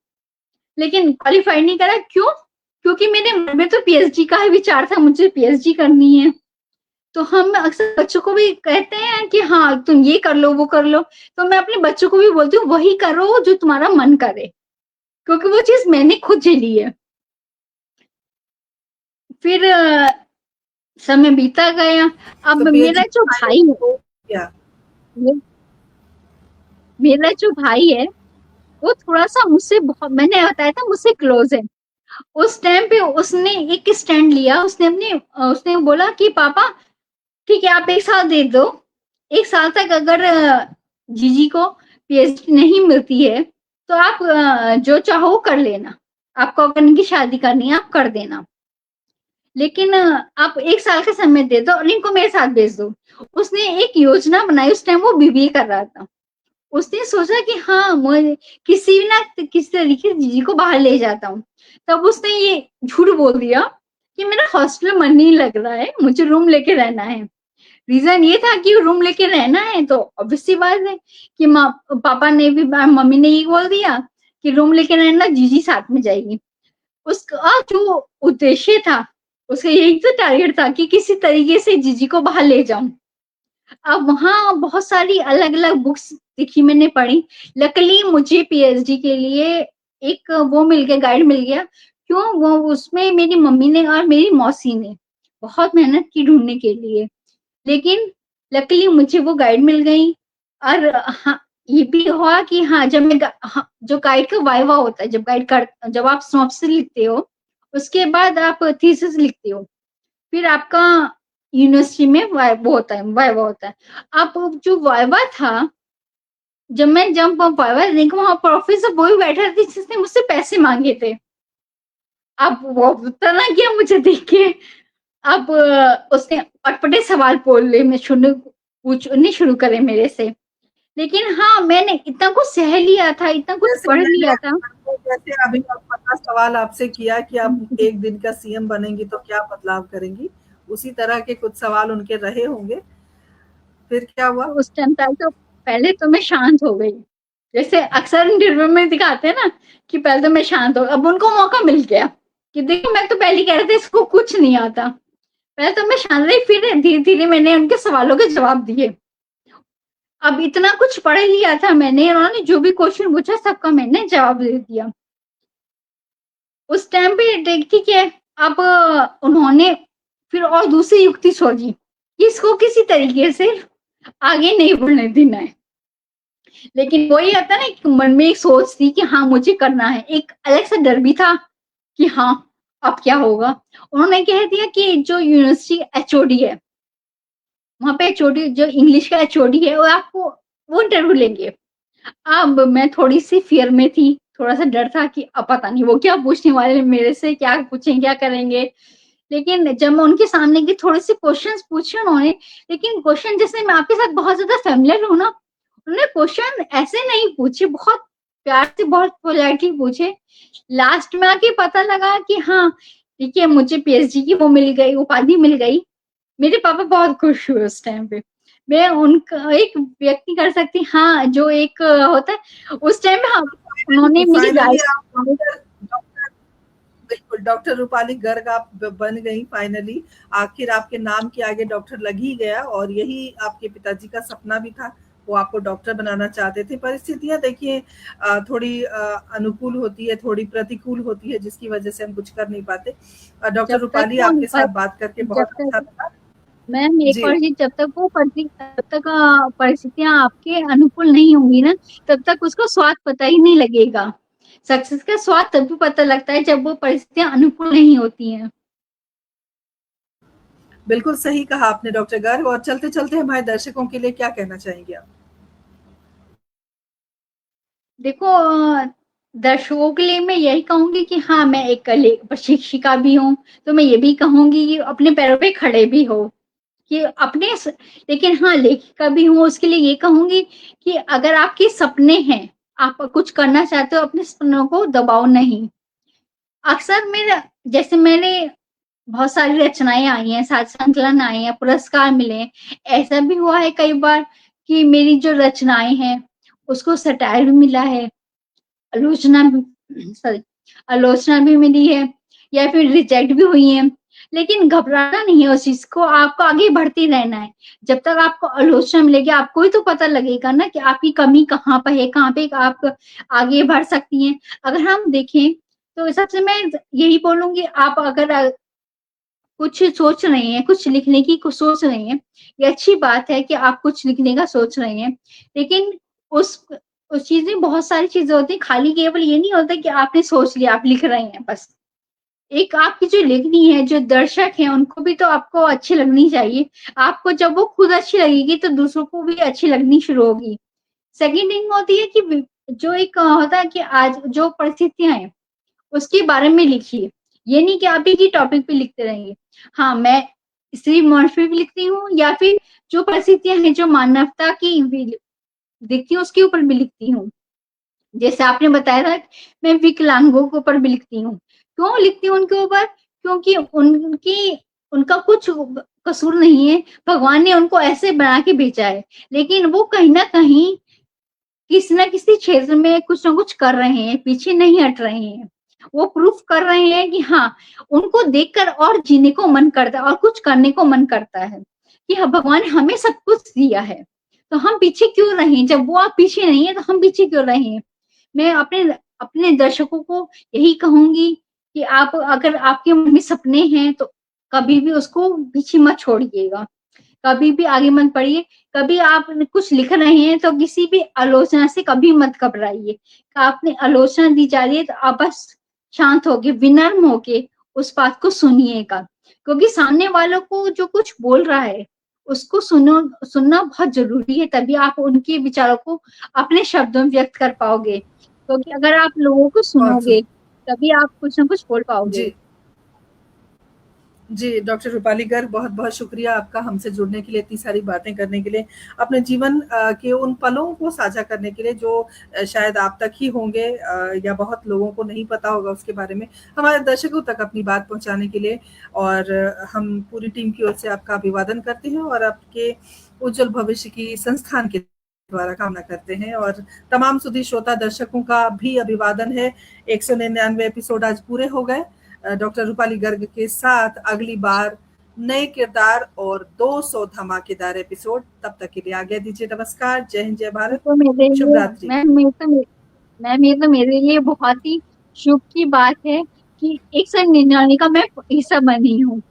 लेकिन क्वालिफाई नहीं करा। क्यों? क्योंकि मेरे मन में तो पीएचडी का ही विचार था, मुझे पीएचडी करनी है। तो हम अक्सर बच्चों को भी कहते हैं कि हाँ तुम ये कर लो वो कर लो। तो मैं अपने बच्चों को भी बोलती हूँ वही करो जो तुम्हारा मन करे, क्योंकि वो चीज मैंने खुद झेली है। फिर समय बीता गया। अब तो मेरा पीएचडी जो फाइनल भाई है, हो गया? मेरा जो भाई है वो थोड़ा-सा मुझसे बहुत, मैंने बताया था, मुझसे क्लोज़ है। उस टाइम पे उसने एक स्टैंड लिया, उसने बोला कि पापा ठीक है आप 1 साल दे दो, 1 साल तक अगर जीजी को पीएचडी नहीं मिलती है तो आप जो चाहो कर लेना, आपको अगर इनकी शादी करनी है आप कर देना, लेकिन आप 1 साल का समय दे दो और इनको मेरे साथ भेज दो। उसने एक योजना बनाई, उस टाइम वो बीबीए कर रहा था। उसने सोचा कि हाँ मैं किसी ना किसी तरीके से जीजी को बाहर ले जाता हूँ। तब उसने ये झूठ बोल दिया कि मेरा हॉस्टल में मन नहीं लग रहा है, मुझे रूम लेके रहना है। रीजन ये था कि रूम लेके रहना है तो ऑब्वियस सी बात है कि पापा ने भी, मम्मी ने ये बोल दिया कि रूम लेके रहना, जीजी साथ में जाएगी। उसका जो उद्देश्य था, उसका यही तो टारगेट था कि किसी तरीके से जीजी को बाहर ले जाऊं। अब वहाँ बहुत सारी अलग-अलग बुक्स देखी, मैंने पढ़ी। लकीली मुझे पीएचडी के लिए एक वो मिल गया, गाइड मिल गया। क्यों? वो उसमें मेरी मम्मी ने और मेरी मौसी ने बहुत मेहनत की ढूँढने के लिए। लेकिन लकीली मुझे वो गाइड मिल गई। और हाँ, ये भी हुआ कि हाँ, जब मैं हाँ, जो गाइड का वाइवा होता है, जब आप सिनॉप्सिस लिखते हो, उसके बाद आप थीसिस लिखते हो। फिर आपका यूनिवर्सिटी में वाइवा होता है। अब जो वाइवा था, जब वाइवा देने को वहाँ प्रोफेसर वही बैठा थी जिसने मुझसे पैसे मांगे थे। अब वो तना गया मुझे देख के। अब उसने अटपटे सवाल पूछने शुरू करे मेरे से। लेकिन हाँ, मैंने इतना कुछ सह लिया था, इतना कुछ जैसे पढ़ मैंने लिया था। आपको, जैसे अभी 50 सवाल आपसे किया कि आप एक दिन का सीएम बनेंगी तो क्या बदलाव करेंगी, उसी तरह के कुछ सवाल उनके रहे होंगे। फिर क्या हुआ? तो उस टाइम तक तो पहले तो मैं शांत हो गई। जैसे अक्सर इंटरव्यू में दिखाते हैं ना कि पहले तो मैं शांत हो, अब उनको मौका मिल गया कि देखो मैं तो पहले कह रहे थे इसको कुछ नहीं आता। पहले तो मैं शांत रही, फिर धीरे-धीरे मैंने उनके सवालों के जवाब दिए। अब इतना कुछ पढ़ लिया था मैंने, उन्होंने जो भी क्वेश्चन पूछा सबका मैंने जवाब दे दिया। उस टाइम पे ठीक है। अब उन्होंने फिर और दूसरी युक्ति सोची कि इसको किसी तरीके से आगे नहीं बढ़ने देना है। लेकिन वही आता ना, एक मन में एक सोच थी कि हाँ मुझे करना है, एक अलग सा डर भी था कि हाँ अब क्या होगा। उन्होंने कह दिया कि जो यूनिवर्सिटी एचओडी है, वहां पे एचओडी जो इंग्लिश का एचओडी है वो इंटरव्यू लेंगे। अब मैं थोड़ी सी फियर में थी, थोड़ा सा डर था कि अब पता नहीं वो क्या पूछने वाले मेरे से, क्या पूछेंगे क्या करेंगे। लेकिन जब मैं उनके सामने की थोड़े से क्वेश्चंस पूछे उन्होंने, लेकिन क्वेश्चन जैसे मैं आपके साथ बहुत ज्यादा फेमिलियर हूँ ना, उन्होंने क्वेश्चन ऐसे नहीं पूछे, बहुत प्यार से बहुत पोलाइटली पूछे। लास्ट में आके पता लगा कि हाँ ठीक है, मुझे पीएचडी की वो मिल गई, उपाधि मिल गई। मेरे पापा बहुत खुश हुए उस टाइम पे। मैं उनका एक व्यक्ति कर सकती, हाँ जो एक होता है उस टाइम में, हाँ उन्होंने मेरी फाइनली गाइड। आप डॉक्टर, बिल्कुल डॉक्टर रूपाली गर्ग आप बन गई फाइनली। आखिर आपके नाम के आगे डॉक्टर लग ही गया, और यही आपके पिताजी का सपना भी था। वो आपको डॉक्टर बनाना चाहते थे। परिस्थितियां देखिए थोड़ी अनुकूल होती है, थोड़ी प्रतिकूल होती है, जिसकी वजह से हम कुछ कर नहीं पाते। डॉक्टर जब तक रूपाली वो आपके साथ बात करके जब बहुत अच्छा तक लगा। मैम एक जी, और चीज, जब तक परिस्थितियां आपके अनुकूल नहीं होंगी ना, तब तक उसका स्वाद पता ही नहीं लगेगा। सक्सेस का स्वाद तभी पता लगता है जब वो परिस्थितियां अनुकूल नहीं होती हैं। बिल्कुल सही कहा आपने डॉक्टर गर्ग। और चलते-चलते हमारे दर्शकों के लिए क्या कहना चाहेंगे आप? देखो दर्शकों के लिए मैं यही कहूंगी कि हाँ मैं एक शिक्षिका भी हूँ, तो मैं ये भी कहूंगी कि अपने पैरों पे खड़े भी हो कि लेकिन हाँ लेखिका भी हूँ, उसके लिए ये कहूंगी कि अगर आपके सपने हैं, आप कुछ करना चाहते हो, अपने सपनों को दबाओ नहीं। अक्सर मेरा, जैसे मैंने बहुत सारी रचनाएं आई हैं, सात संकलन आए हैं, पुरस्कार मिले हैं। ऐसा भी हुआ है कई बार कि मेरी जो रचनाएं हैं उसको सटायर भी मिला है, आलोचना सॉरी आलोचना भी मिली है, या फिर रिजेक्ट भी हुई है। लेकिन घबराना नहीं है उस चीज को, आपको आगे बढ़ते रहना है। जब तक आपको आलोचना मिलेगी, आपको ही तो पता लगेगा ना कि आपकी कमी कहाँ पर है, कहाँ पे आप आगे बढ़ सकती हैं। अगर हम देखें तो सबसे मैं यही बोलूंगी, आप अगर कुछ सोच रहे हैं, कुछ लिखने की कुछ सोच रहे हैं, ये अच्छी बात है कि आप कुछ लिखने का सोच रहे हैं। लेकिन उस उस चीज़ में बहुत सारी चीज़ें होती हैं, खाली केवल ये नहीं होता कि आपने सोच लिया, आप लिख रहे हैं बस। एक आपकी जो लेखनी है, जो दर्शक हैं, उनको भी तो आपको अच्छी लगनी चाहिए। आपको जब वो खुद अच्छी लगेगी, तो दूसरों को भी अच्छी लगनी शुरू होगी। सेकंड थिंग होती है कि जो एक होता है कि आज जो परिस्थितियाँ हैं, उसके बारे में लिखिए। ये नहीं कि आप एक ही टॉपिक पे लिखते रहेंगे। हाँ, मैं स्त्री मोर्च पे भी लिखती हूँ, या फिर जो परिस्थितियाँ हैं, जो मानवता की दिखती है, उसके ऊपर भी लिखती हूँ। जैसे आपने बताया था, मैं विकलांगों के ऊपर भी लिखती हूँ। क्यों लिखती हूँ उनके ऊपर? क्योंकि उनका कुछ कसूर नहीं है, भगवान ने उनको ऐसे बना के भेजा है, लेकिन वो कहीं न कहीं किसी न किसी क्षेत्र में कुछ न कुछ कर रहे हैं, पीछे नहीं हट रहे हैं। वो प्रूफ कर रहे हैं कि हाँ, उनको देखकर और जीने को मन करता है और कुछ करने को मन करता है, कि हाँ, भगवान ने हमें सब कुछ दिया है, तो हम पीछे क्यों रहें? जब वो आप पीछे नहीं है, तो हम पीछे क्यों रहें? मैं अपने अपने दर्शकों को यही कहूँगी कि आप अगर आपके मन में सपने हैं, तो कभी भी उसको पीछे मत छोड़िएगा। कभी भी आगे मत बढ़िए। कभी आप कुछ लिख रहे हैं, तो किसी भी आलोचना से कभी मत घबराइए। आपने आलोचना दी जा रही है, तो आप बस शांत होके, विनम्र होके उस बात को सुनिएगा। क्योंकि सामने वालों को जो कुछ बोल रहा है, उसको सुनना बहुत ज़रूरी है, तभी आप उनके विचारों को अपने शब्दों में व्यक्त कर पाओगे। क्योंकि अगर आप लोगों को बहुत सुनोगे, तभी आप कुछ ना कुछ बोल पाओगे। जी, जी, डॉक्टर रूपाली गर्ग बहुत-बहुत शुक्रिया आपका हमसे जुड़ने के लिए, इतनी सारी बातें करने के लिए, अपने जीवन के उन पलों को साझा करने के लिए जो शायद आप तक ही होंगे या बहुत लोगों को नहीं पता होगा उसके बारे में, हमारे दर्शकों तक अपनी बात पहुँचाने के लिए और हम पूरी टीम की ओर से आपका अभिवादन करते हैं और आपके उज्ज्वल भविष्य की संस्थान के द्वारा कामना करते हैं और तमाम सुधी श्रोता दर्शकों का भी अभिवादन है। 199 एपिसोड आज पूरे हो गए। डॉक्टर रूपाली गर्ग के साथ अगली बार नए किरदार और 200 धमाकेदार एपिसोड। तब तक के लिए आज्ञा दीजिए। नमस्कार, जय हिंद, जय भारत, तो मेरे शुभ लिए रात्रि। मैम, ये तो मेरे लिए बहुत ही शुभ की बात है कि 199 का मैं हिस्सा बनी हूँ।